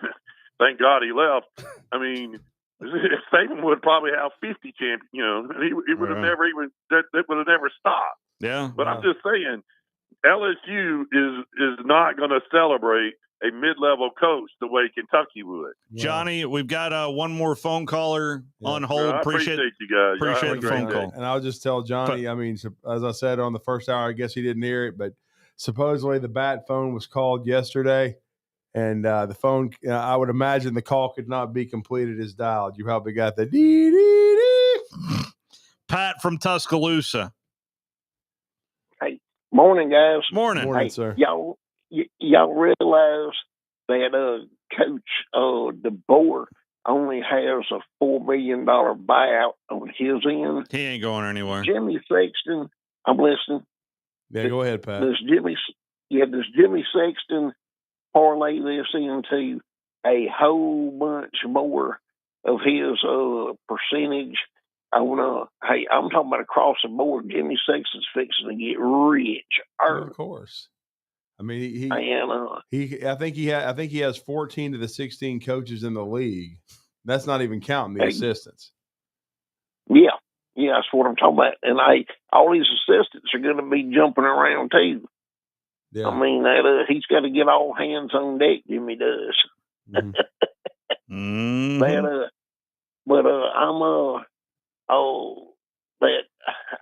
thank God he left. I mean, Saban would probably have 50 champions, he would have never that would have never stopped. Yeah. But I'm just saying, LSU is not going to celebrate a mid-level coach the way Kentucky would. Johnny, we've got one more phone caller on hold. I appreciate you guys. Appreciate the phone call. And I'll just tell Johnny, as I said on the first hour, I guess he didn't hear it, but supposedly the bat phone was called yesterday, and the phone, I would imagine the call could not be completed as dialed. You probably got the dee-dee-dee. Pat from Tuscaloosa. Hey, morning, guys. Morning, sir. Y'all realize that Coach DeBoer only has a $4 million buyout on his end. He ain't going anywhere. Jimmy Sexton, I'm listening. Yeah, go ahead, Pat. Does Jimmy Sexton parlay this into a whole bunch more of his percentage on I'm talking about across the board. Jimmy Sexton's fixing to get rich. Of course. I mean, I think he has 14 of the 16 coaches in the league. That's not even counting the assistants. Yeah, that's what I'm talking about. And all these assistants are going to be jumping around too. Yeah. I mean, he's got to get all hands on deck. Jimmy does. Mm-hmm. But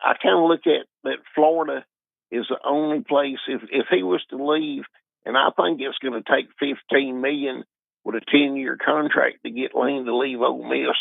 I kind of look at that Florida is the only place, if he was to leave, and I think it's going to take $15 million with a 10-year contract to get Lane to leave Ole Miss.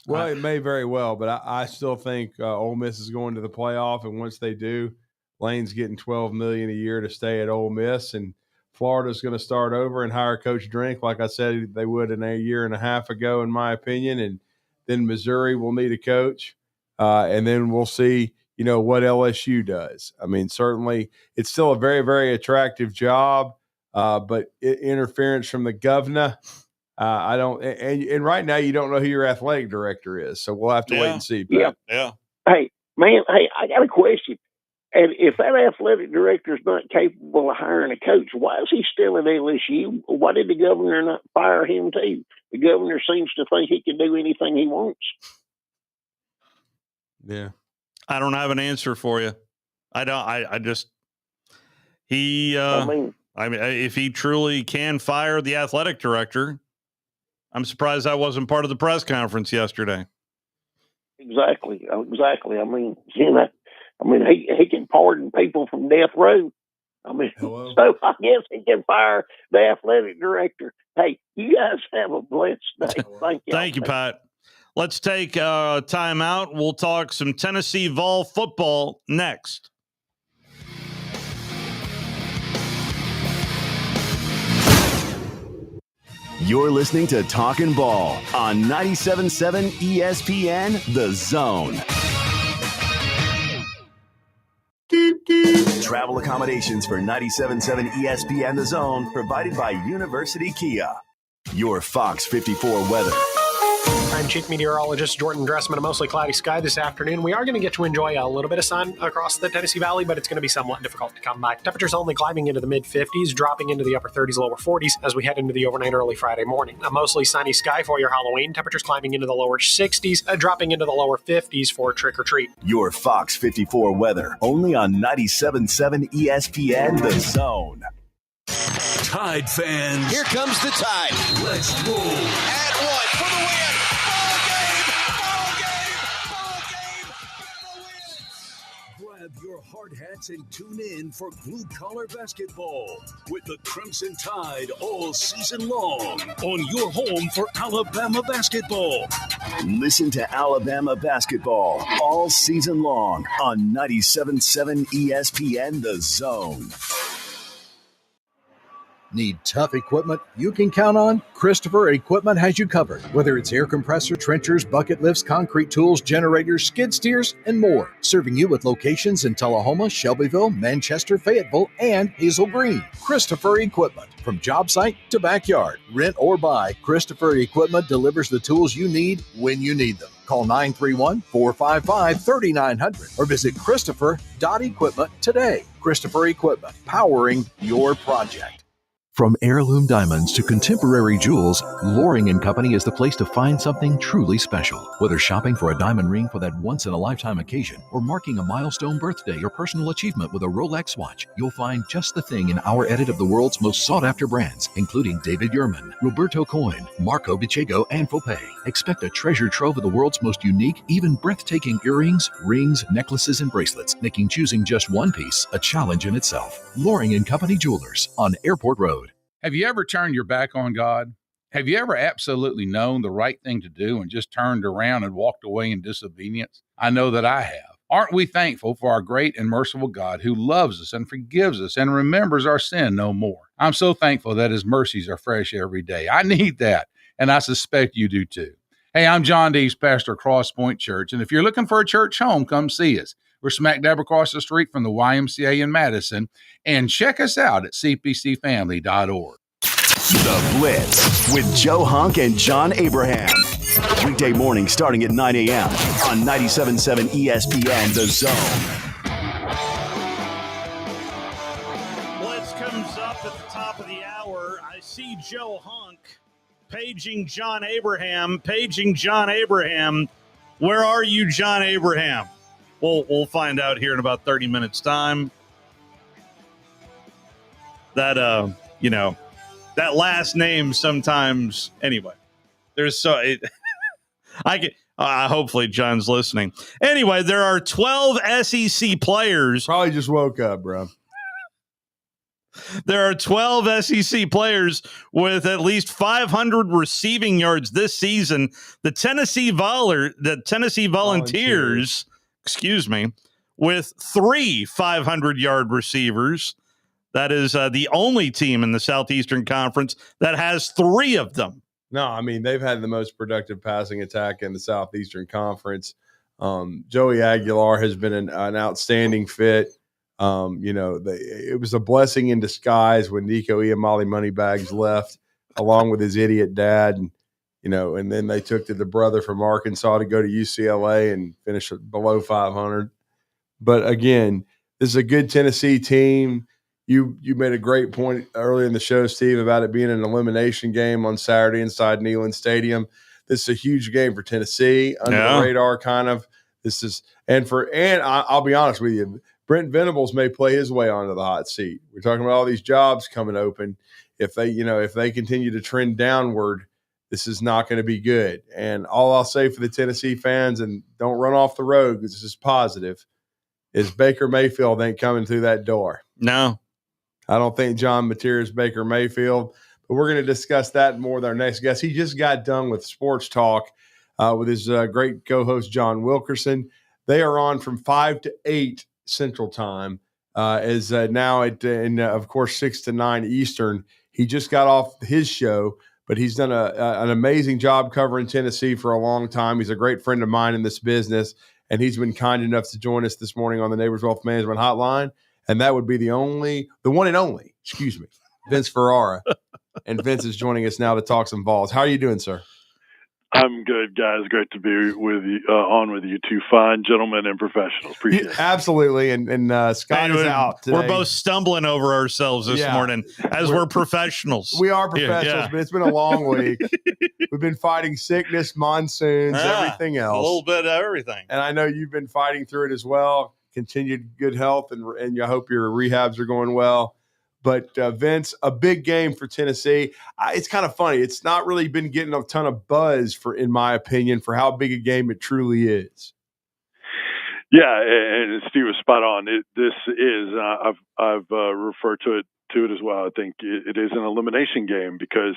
Well, it may very well, but I still think Ole Miss is going to the playoff, and once they do, Lane's getting $12 million a year to stay at Ole Miss, and Florida's going to start over and hire Coach Drink, like I said they would in a year and a half ago, in my opinion, and then Missouri will need a coach, and then we'll see what LSU does. I mean, certainly it's still a very, very attractive job, but interference from the governor, I don't. And right now, you don't know who your athletic director is, so we'll have to wait and see. Pat. Yeah. Hey, man. Hey, I got a question. And if that athletic director is not capable of hiring a coach, why is he still at LSU? Why did the governor not fire him too? The governor seems to think he can do anything he wants. Yeah. I don't have an answer for you. I don't. If he truly can fire the athletic director, I'm surprised I wasn't part of the press conference yesterday. Exactly. I mean, he can pardon people from death row. I mean, so I guess he can fire the athletic director. Hey, you guys have a blessed day. Thank you, Pat. Let's take time out. We'll talk some Tennessee Vol football next. You're listening to Talkin' Ball on 97.7 ESPN The Zone. Travel accommodations for 97.7 ESPN The Zone provided by University Kia. Your Fox 54 weather. I'm Chief Meteorologist Jordan Dressman. A mostly cloudy sky this afternoon. We are going to get to enjoy a little bit of sun across the Tennessee Valley, but it's going to be somewhat difficult to come by. Temperatures only climbing into the mid-50s, dropping into the upper 30s, lower 40s as we head into the overnight early Friday morning. A mostly sunny sky for your Halloween. Temperatures climbing into the lower 60s, dropping into the lower 50s for trick or treat. Your Fox 54 weather, only on 97.7 ESPN The Zone. Tide fans. Here comes the Tide. Let's roll. And one for the win. Grab your hard hats and tune in for blue collar basketball with the Crimson Tide all season long on your home for Alabama basketball. Listen to Alabama basketball all season long on 97.7 ESPN The Zone. Need tough equipment you can count on? Christopher Equipment has you covered. Whether it's air compressor, trenchers, bucket lifts, concrete tools, generators, skid steers, and more. Serving you with locations in Tullahoma, Shelbyville, Manchester, Fayetteville, and Hazel Green. Christopher Equipment. From job site to backyard, rent or buy, Christopher Equipment delivers the tools you need when you need them. Call 931-455-3900 or visit Christopher.equipment today. Christopher Equipment, powering your project. From heirloom diamonds to contemporary jewels, Loring & Company is the place to find something truly special. Whether shopping for a diamond ring for that once-in-a-lifetime occasion or marking a milestone birthday or personal achievement with a Rolex watch, you'll find just the thing in our edit of the world's most sought-after brands, including David Yurman, Roberto Coin, Marco Bicego, and Fopay. Expect a treasure trove of the world's most unique, even breathtaking earrings, rings, necklaces, and bracelets, making choosing just one piece a challenge in itself. Loring & Company Jewelers on Airport Road. Have you ever turned your back on God? Have you ever absolutely known the right thing to do and just turned around and walked away in disobedience? I know that I have. Aren't we thankful for our great and merciful God who loves us and forgives us and remembers our sin no more? I'm so thankful that his mercies are fresh every day. I need that, and I suspect you do too. Hey, I'm John Dees, pastor of Cross Point Church, and if you're looking for a church home, come see us. We're smack dab across the street from the YMCA in Madison, and check us out at cpcfamily.org. The Blitz with Joe Hunk and John Abraham. Weekday morning starting at 9 a.m. on 97.7 ESPN The Zone. Blitz comes up at the top of the hour. I see Joe Hunk paging John Abraham. Where are you, John Abraham? We'll find out here in about 30 minutes' time. That, that last name sometimes, anyway, there's hopefully John's listening. Anyway, there are 12 SEC players. Probably just woke up, bro. There are 12 SEC players with at least 500 receiving yards this season. The Tennessee Volunteers, with 3 500-yard receivers. That is the only team in the Southeastern Conference that has 3 of them. No, I mean, they've had the most productive passing attack in the Southeastern Conference. Joey Aguilar has been an outstanding fit. It was a blessing in disguise when Nico Iamale Moneybags left, along with his idiot dad. And then they took to the brother from Arkansas to go to UCLA and finish below 500. But again, this is a good Tennessee team. You made a great point earlier in the show, Steve, about it being an elimination game on Saturday inside Neyland Stadium. This is a huge game for Tennessee, under the radar kind of. I'll be honest with you, Brent Venables may play his way onto the hot seat. We're talking about all these jobs coming open. If they continue to trend downward, this is not going to be good. And all I'll say for the Tennessee fans, and don't run off the road because this is positive, is Baker Mayfield ain't coming through that door. No. I don't think John Mateer is Baker Mayfield, but we're going to discuss that more with our next guest. He just got done with Sports Talk with his great co-host, John Wilkerson. They are on from 5 to 8 Central Time, now of course, 6 to 9 Eastern. He just got off his show, but he's done an amazing job covering Tennessee for a long time. He's a great friend of mine in this business, and he's been kind enough to join us this morning on the Neighbors Wealth Management Hotline. And that would be the one and only, Vince Ferrara. And Vince is joining us now to talk some balls. How are you doing, sir? I'm good, guys. Great to be with you, on with you two fine gentlemen and professionals. Appreciate it. Absolutely. And Scott is out today. We're both stumbling over ourselves this morning as we're professionals. We are professionals, but it's been a long week. We've been fighting sickness, monsoons, everything else. A little bit of everything. And I know you've been fighting through it as well. Continued good health, and I hope your rehabs are going well. But, Vince, a big game for Tennessee. It's kind of funny. It's not really been getting a ton of buzz, in my opinion, for how big a game it truly is. Yeah, and Steve was spot on. This is I've referred to it as well. I think it is an elimination game because,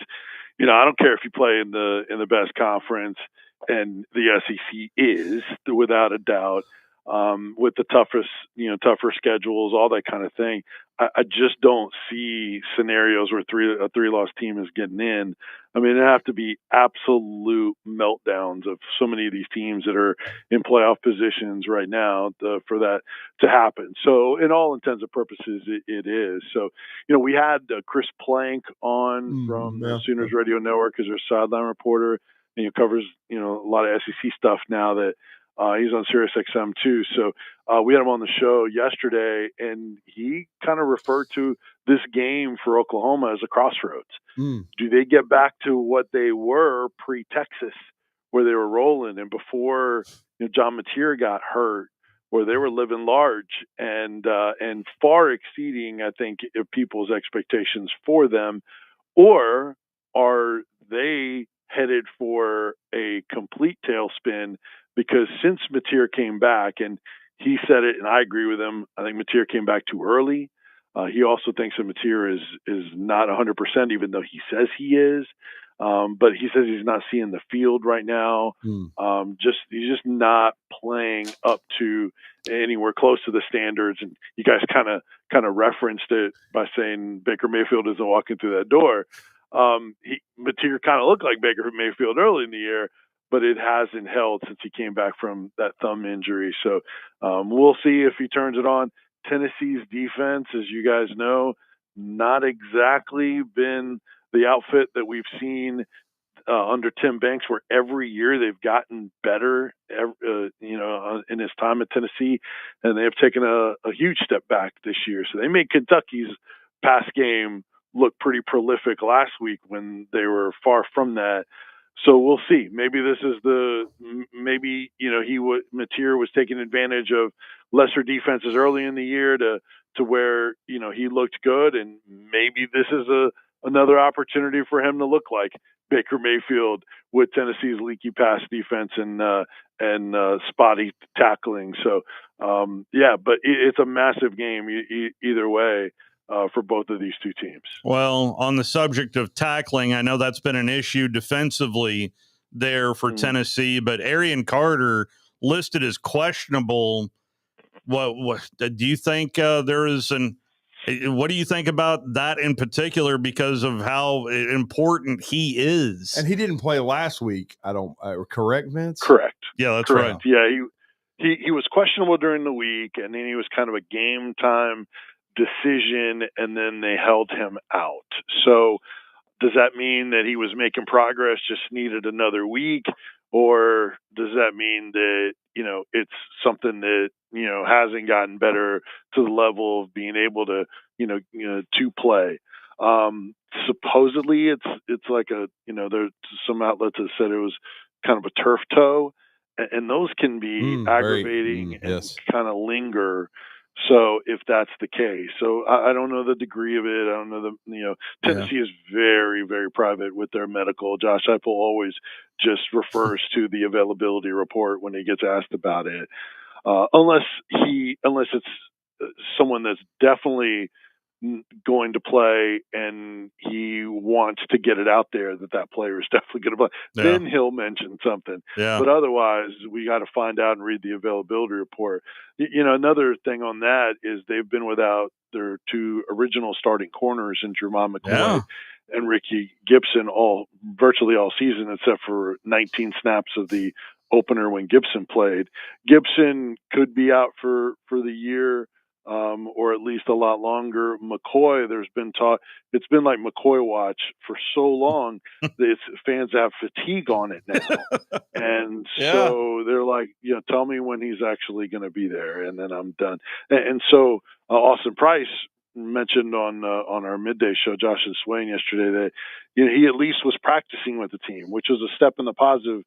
I don't care if you play in the best conference, and the SEC is without a doubt with the tougher schedules, all that kind of thing. I just don't see scenarios where a three-loss team is getting in. I mean, there have to be absolute meltdowns of so many of these teams that are in playoff positions right now for that to happen. So in all intents and purposes, it is. So, we had Chris Plank on from the Sooners Radio Network as their sideline reporter, and he covers, a lot of SEC stuff now that he's on Sirius XM too. So we had him on the show yesterday, and he kind of referred to this game for Oklahoma as a crossroads. Do they get back to what they were pre-Texas, where they were rolling, and before John Mateer got hurt, where they were living large and far exceeding, I think, people's expectations for them, or are they headed for a complete tailspin? Because since Mateer came back, and he said it, and I agree with him, I think Mateer came back too early. He also thinks that Mateer is not 100%, even though he says he is. But he says he's not seeing the field right now. He's just not playing up to anywhere close to the standards. And you guys kind of referenced it by saying Baker Mayfield isn't walking through that door. Mateer kind of looked like Baker Mayfield early in the year, but it hasn't held since he came back from that thumb injury. So we'll see if he turns it on. Tennessee's defense, as you guys know, not exactly been the outfit that we've seen under Tim Banks, where every year they've gotten better, in his time at Tennessee, and they have taken a huge step back this year. So they made Kentucky's pass game look pretty prolific last week when they were far from that. So we'll see. Maybe this is Mateer was taking advantage of lesser defenses early in the year to where, he looked good, and maybe this is another opportunity for him to look like Baker Mayfield with Tennessee's leaky pass defense and spotty tackling. So, but it's a massive game either way. For both of these two teams. Well, on the subject of tackling, I know that's been an issue defensively there for Tennessee, but Arian Carter listed as questionable. What do you think there is what do you think about that in particular because of how important he is? And he didn't play last week. Correct, Vince? Correct. Yeah, that's correct. right. Yeah, he was questionable during the week, and then he was kind of a game time decision, and then they held him out. So does that mean that he was making progress, just needed another week, or does that mean that it's something that hasn't gotten better to the level of being able to to play? Supposedly it's like there's some outlets that said it was kind of a turf toe, and those can be aggravating and kind of linger. So if that's the case, so I don't know the degree of it. I don't know Tennessee is very, very private with their medical. Josh Heupel always just refers to the availability report when he gets asked about it, unless it's someone that's definitely going to play and he wants to get it out there that player is definitely going to play. Yeah. Then he'll mention something. Yeah. But otherwise, we got to find out and read the availability report. Another thing on that is they've been without their two original starting corners in Jermon McCoy and Ricky Gibson virtually all season, except for 19 snaps of the opener when Gibson played. Gibson could be out for the year. or at least a lot longer. McCoy, there's been talk. It's been like McCoy watch for so long that fans have fatigue on it now, and so they're like, tell me when he's actually going to be there, and then I'm done. And so Austin Price mentioned on our midday show, Josh and Swain yesterday, that he at least was practicing with the team, which was a step in the positive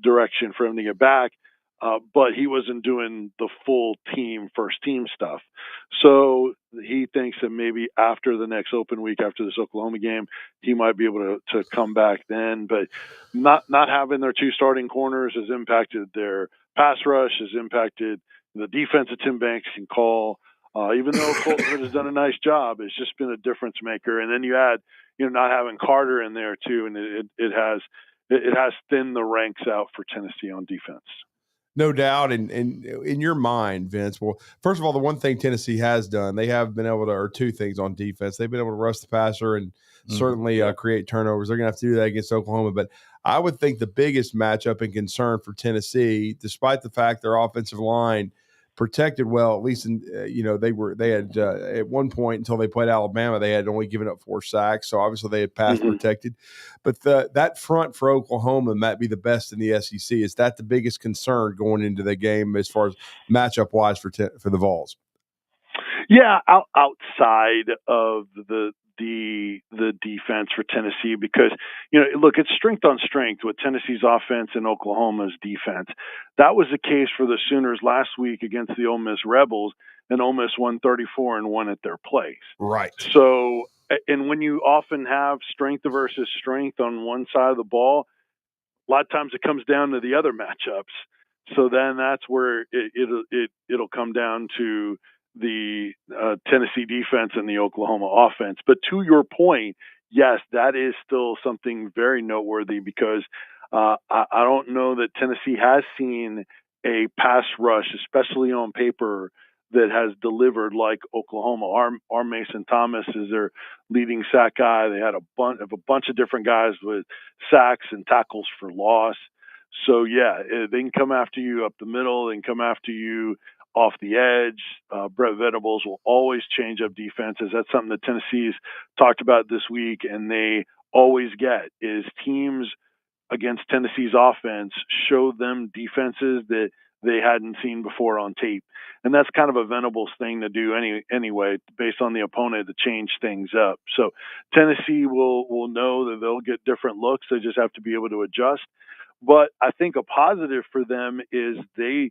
direction for him to get back. But he wasn't doing the full first team stuff. So he thinks that maybe after the next open week, after this Oklahoma game, he might be able to come back then. But not having their two starting corners has impacted their pass rush, has impacted the defense that Tim Banks can call. Even though Colton Hood has done a nice job, it's just been a difference maker. And then you add, not having Carter in there too, and it has thinned the ranks out for Tennessee on defense. No doubt. And in your mind, Vince, well, first of all, the one thing Tennessee has done, they have been able to, or two things on defense. They've been able to rush the passer and certainly create turnovers. They're going to have to do that against Oklahoma. But I would think the biggest matchup and concern for Tennessee, despite the fact their offensive line protected well, at least in they had at one point until they played Alabama, they had only given up 4 sacks, so obviously they had pass protected. But that front for Oklahoma might be the best in the SEC. Is that the biggest concern going into the game as far as matchup wise for the Vols? Yeah, outside of the defense for Tennessee, because look, it's strength on strength with Tennessee's offense and Oklahoma's defense. That was the case for the Sooners last week against the Ole Miss Rebels, and Ole Miss won 34-1 at their place. Right. So, and when you often have strength versus strength on one side of the ball, a lot of times it comes down to the other matchups. So then that's where it'll come down to the Tennessee defense and the Oklahoma offense. But to your point, yes, that is still something very noteworthy because I don't know that Tennessee has seen a pass rush, especially on paper, that has delivered like Oklahoma. Our Mason Thomas is their leading sack guy. They had a bunch of different guys with sacks and tackles for loss. So, yeah, they can come after you up the middle. They can come after you off the edge. Brett Venables will always change up defenses. That's something that Tennessee's talked about this week, and they always get is teams against Tennessee's offense show them defenses that they hadn't seen before on tape. And that's kind of a Venables thing to do anyway, based on the opponent, to change things up. So Tennessee will know that they'll get different looks. They just have to be able to adjust. But I think a positive for them is they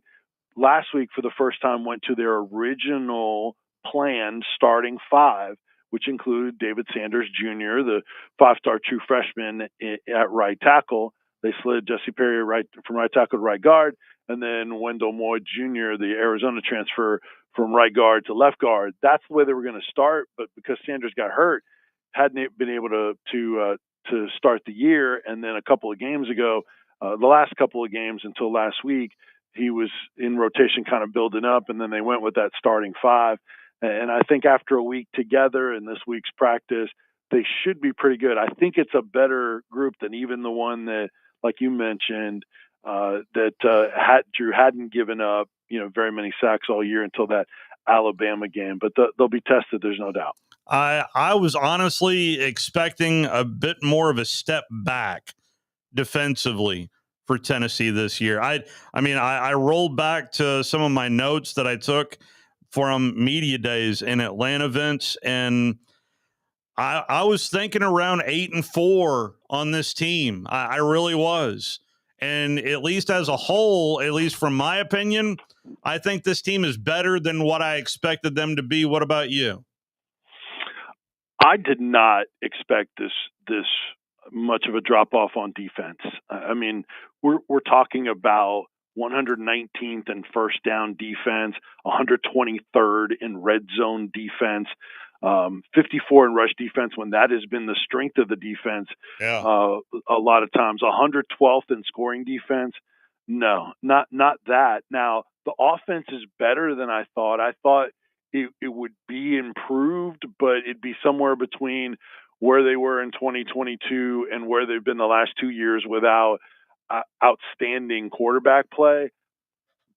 last week for the first time went to their original planned starting 5, which included David Sanders Jr., the 5-star true freshman at right tackle. They slid Jesse Perry from right tackle to right guard, and then Wendell Moore Jr., the Arizona transfer, from right guard to left guard. That's the way they were going to start, but because Sanders got hurt, hadn't been able to start the year. And then a couple of games ago, the last couple of games until last week, he was in rotation kind of building up, and then they went with that starting 5. And I think after a week together in this week's practice, they should be pretty good. I think it's a better group than even the one that, like you mentioned, Drew hadn't given up, very many sacks all year until that Alabama game. But they'll be tested, there's no doubt. I was honestly expecting a bit more of a step back defensively for Tennessee this year. I rolled back to some of my notes that I took from media days in Atlanta, Vince, and I was thinking around 8-4 on this team. I really was. And at least as a whole, at least from my opinion, I think this team is better than what I expected them to be. What about you? I did not expect this much of a drop off on defense. I mean, we're talking about 119th in first down defense, 123rd in red zone defense, 54 in rush defense when that has been the strength of the defense. A lot of times, 112th in scoring defense. No, not that. Now the offense is better than I thought. I thought it would be improved, but it'd be somewhere between where they were in 2022 and where they've been the last 2 years without outstanding quarterback play.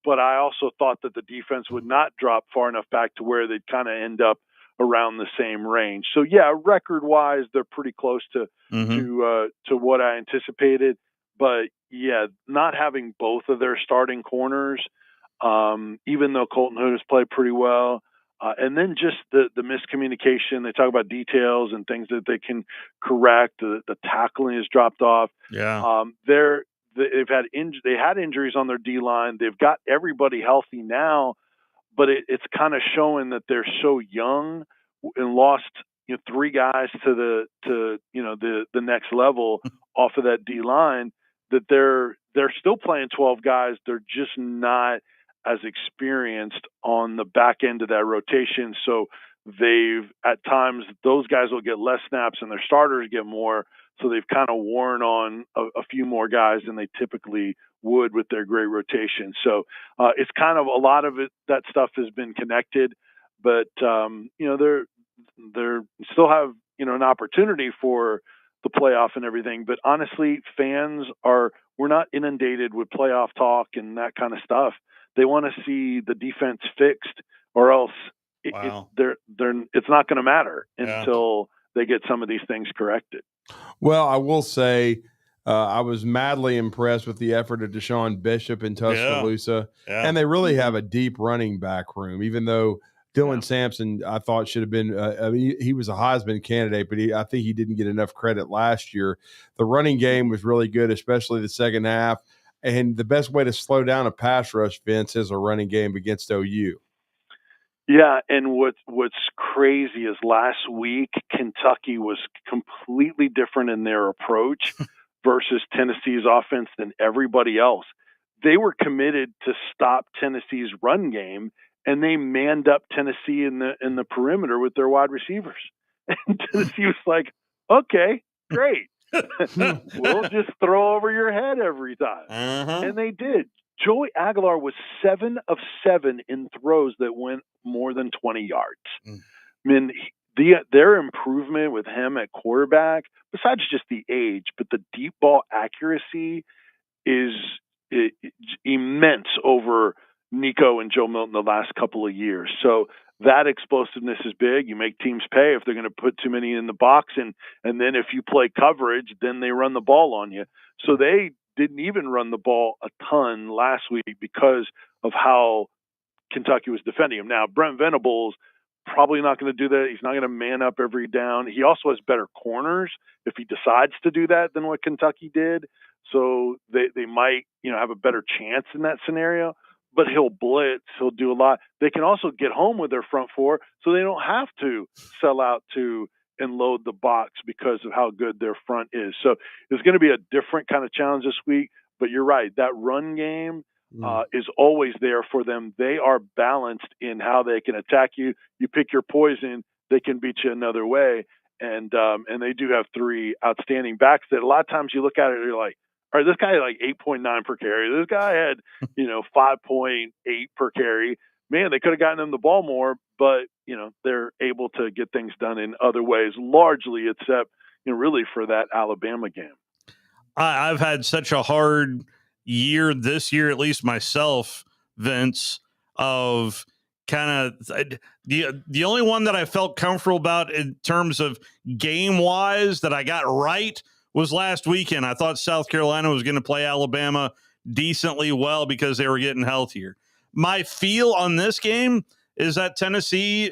but I also thought that the defense would not drop far enough back to where they'd kind of end up around the same range. So yeah, record-wise, they're pretty close to what I anticipated. But yeah, not having both of their starting corners, even though Colton Hood has played pretty well, and then just the miscommunication. They talk about details and things that they can correct. The tackling has dropped off. Yeah. They had injuries on their D line. They've got everybody healthy now, but it's kind of showing that they're so young and lost 3 guys to the next level off of that D line, that they're still playing 12 guys. They're just not as experienced on the back end of that rotation. So at times those guys will get less snaps and their starters get more. So they've kind of worn on a few more guys than they typically would with their great rotation. So it's kind of a lot of it. That stuff has been connected, but they're still have an opportunity for the playoff and everything. But honestly, we're not inundated with playoff talk and that kind of stuff. They want to see the defense fixed, or else it's not going to matter until they get some of these things corrected. Well, I will say I was madly impressed with the effort of Deshaun Bishop in Tuscaloosa. Yeah. And they really have a deep running back room, even though Dylan Sampson, I thought, should have been he was a Heisman candidate, but I think he didn't get enough credit last year. The running game was really good, especially the second half. And the best way to slow down a pass rush, Vince, is a running game against OU. Yeah, and what's crazy is last week Kentucky was completely different in their approach versus Tennessee's offense than everybody else. They were committed to stop Tennessee's run game, and they manned up Tennessee in the perimeter with their wide receivers. And Tennessee was like, "Okay, great, we'll just throw over your head every time," and they did. Joey Aguilar was 7 of 7 in throws that went more than 20 yards. I mean, their improvement with him at quarterback, besides just the age, but the deep ball accuracy is immense over Nico and Joe Milton the last couple of years. So that explosiveness is big. You make teams pay if they're going to put too many in the box, and then if you play coverage, then they run the ball on you. So they didn't even run the ball a ton last week because of how Kentucky was defending him. Now, Brent Venables probably not going to do that. He's not going to man up every down. He also has better corners if he decides to do that than what Kentucky did. So they might, have a better chance in that scenario. But he'll blitz. He'll do a lot. They can also get home with their front four, so they don't have to sell out to and load the box because of how good their front is. So it's going to be a different kind of challenge this week. But you're right. That run game is always there for them. They are balanced in how they can attack you. You pick your poison, they can beat you another way. And they do have 3 outstanding backs that a lot of times you look at it and you're like, all right, this guy had like 8.9 per carry. This guy had, 5.8 per carry. Man, they could have gotten him the ball more, but, they're able to get things done in other ways, largely except, really for that Alabama game. I've had such a hard year this year, at least myself, Vince, of kind of the only one that I felt comfortable about in terms of game wise that I got right was last weekend. I thought South Carolina was going to play Alabama decently well because they were getting healthier. My feel on this game is that Tennessee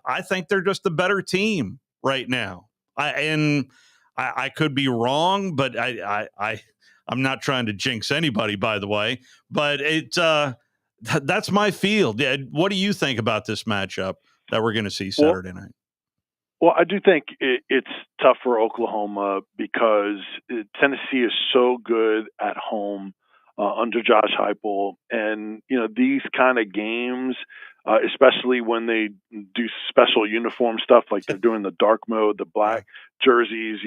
I think they're just the better team right now. I could be wrong, but I'm not trying to jinx anybody, by the way, but that's my feel. What do you think about this matchup that we're going to see Saturday night? Well, I do think it's tough for Oklahoma because Tennessee is so good at home under Josh Heupel. And, these kind of games, especially when they do special uniform stuff, like they're doing the dark mode, the black jerseys,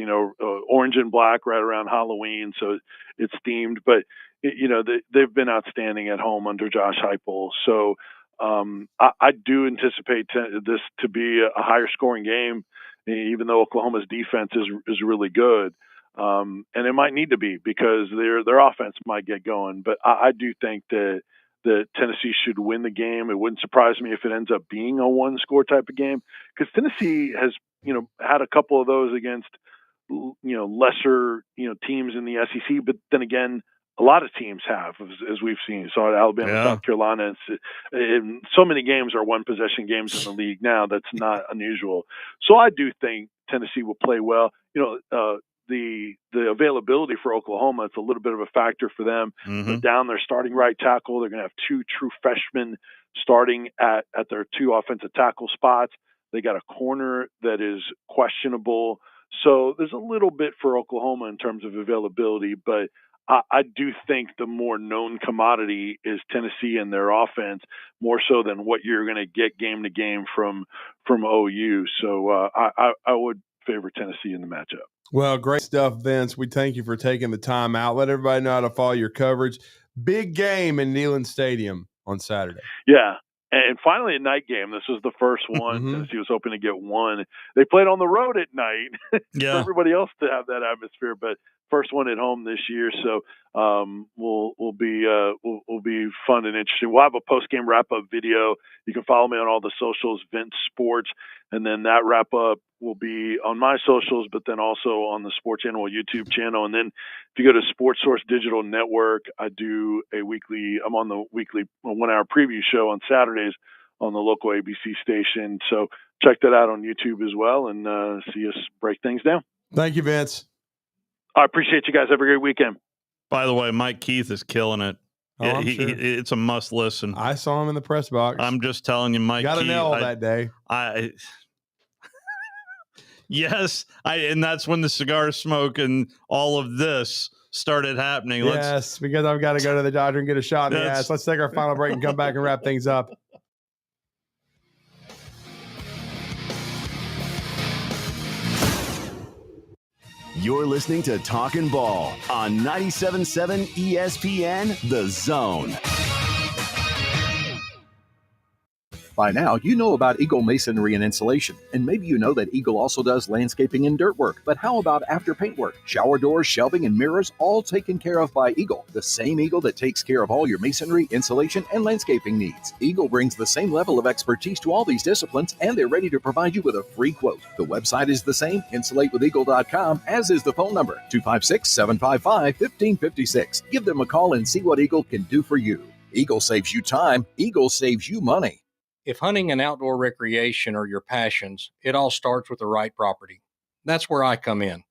orange and black right around Halloween. So it's themed. But, they've been outstanding at home under Josh Heupel. So I do anticipate this to be a higher scoring game, even though Oklahoma's defense is really good. And it might need to be because their offense might get going. But I do think that Tennessee should win the game. It wouldn't surprise me if it ends up being a one-score type of game because Tennessee has, had a couple of those against, lesser, teams in the SEC. But then again, a lot of teams have, as we've seen. So Alabama, South Carolina, and so many games are one-possession games in the league now. That's not unusual. So I do think Tennessee will play well. The availability for Oklahoma, it's a little bit of a factor for them. They're down their starting right tackle. They're going to have two true freshmen starting at their two offensive tackle spots. They got a corner that is questionable. So there's a little bit for Oklahoma in terms of availability, but I do think the more known commodity is Tennessee and their offense, more so than what you're going to get game to game from OU. So I would favor Tennessee in the matchup. Well, great stuff, Vince. We thank you for taking the time out. Let everybody know how to follow your coverage. Big game in Neyland Stadium on Saturday. Yeah. And finally, a night game. This was the first one. Tennessee was hoping to get one. They played on the road at night for everybody else to have that atmosphere, but first one at home this year. So will be fun and interesting. We'll have a post game wrap up video. You can follow me on all the socials, Vince Sports, and then that wrap up will be on my socials, but then also on the Sports Animal YouTube channel. And then if you go to Sports Source Digital Network, I'm on the weekly 1 hour preview show on Saturdays on the local ABC station. So check that out on YouTube as well and see us break things down. Thank you, Vince. I appreciate you guys. Have a great weekend. By the way, Mike Keith is killing it. I'm sure. It's a must listen. I saw him in the press box. I'm just telling you, Mike got Keith. Got an L that day. Yes, and that's when the cigar smoke and all of this started happening. Yes, because I've got to go to the doctor and get a shot in the ass. Let's take our final break and come back and wrap things up. You're listening to Talkin' Ball on 97.7 ESPN, The Zone. By now, you know about Eagle Masonry and Insulation, and maybe you know that Eagle also does landscaping and dirt work. But how about after paint work? Shower doors, shelving, and mirrors, all taken care of by Eagle, the same Eagle that takes care of all your masonry, insulation, and landscaping needs. Eagle brings the same level of expertise to all these disciplines, and they're ready to provide you with a free quote. The website is the same, insulatewitheagle.com, as is the phone number, 256-755-1556. Give them a call and see what Eagle can do for you. Eagle saves you time. Eagle saves you money. If hunting and outdoor recreation are your passions, it all starts with the right property. That's where I come in.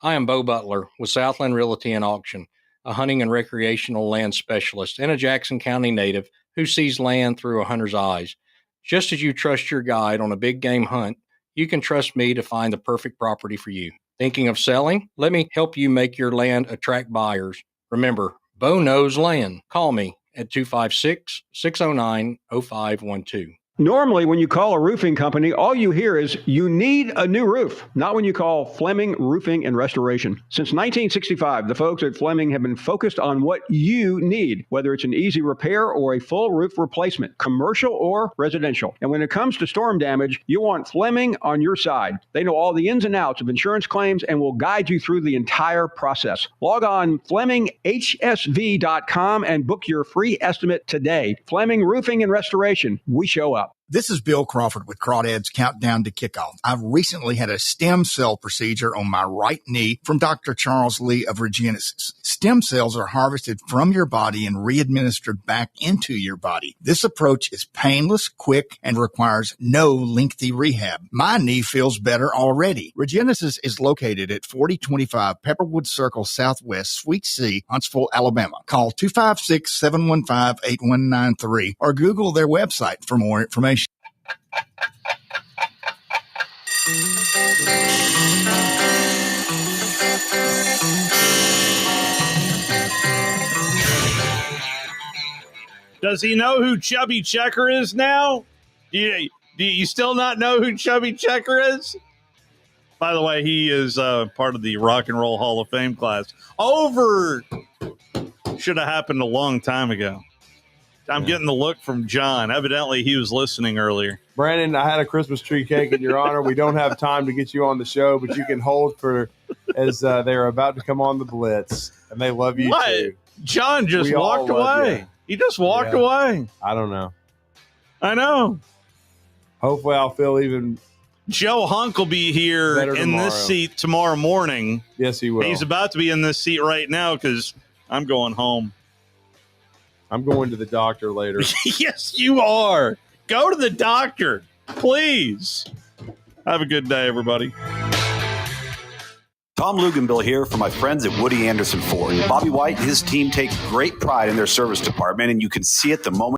I am Bo Butler with Southland Realty and Auction, a hunting and recreational land specialist and a Jackson County native who sees land through a hunter's eyes. Just as you trust your guide on a big game hunt, you can trust me to find the perfect property for you. Thinking of selling? Let me help you make your land attract buyers. Remember, Bo knows land. Call me at 256-609-0512. Normally, when you call a roofing company, all you hear is, you need a new roof. Not when you call Fleming Roofing and Restoration. Since 1965, the folks at Fleming have been focused on what you need, whether it's an easy repair or a full roof replacement, commercial or residential. And when it comes to storm damage, you want Fleming on your side. They know all the ins and outs of insurance claims and will guide you through the entire process. Log on FlemingHSV.com and book your free estimate today. Fleming Roofing and Restoration. We show up. This is Bill Crawford with Crawdad's Countdown to Kickoff. I've recently had a stem cell procedure on my right knee from Dr. Charles Lee of Regenesis. Stem cells are harvested from your body and re-administered back into your body. This approach is painless, quick, and requires no lengthy rehab. My knee feels better already. Regenesis is located at 4025 Pepperwood Circle Southwest, Suite C, Huntsville, Alabama. Call 256-715-8193 or Google their website for more information. Does he know who Chubby Checker is now? Do you still not know who Chubby Checker is? By the way, he is part of the Rock and Roll Hall of Fame class. Should have happened a long time ago. I'm getting the look from John. Evidently, he was listening earlier. Brandon, I had a Christmas tree cake in your honor. We don't have time to get you on the show, but you can hold for as they're about to come on the blitz, and they love you too. John just walked away. He just walked away. I don't know. I know. Hopefully, I'll feel even. Joe Hunk will be here in this seat tomorrow morning. Yes, he will. He's about to be in this seat right now because I'm going home. I'm going to the doctor later. Yes, you are. Go to the doctor, please. Have a good day, everybody. Tom Luganbill here for my friends at Woody Anderson Ford. Bobby White and his team take great pride in their service department, and you can see it the moment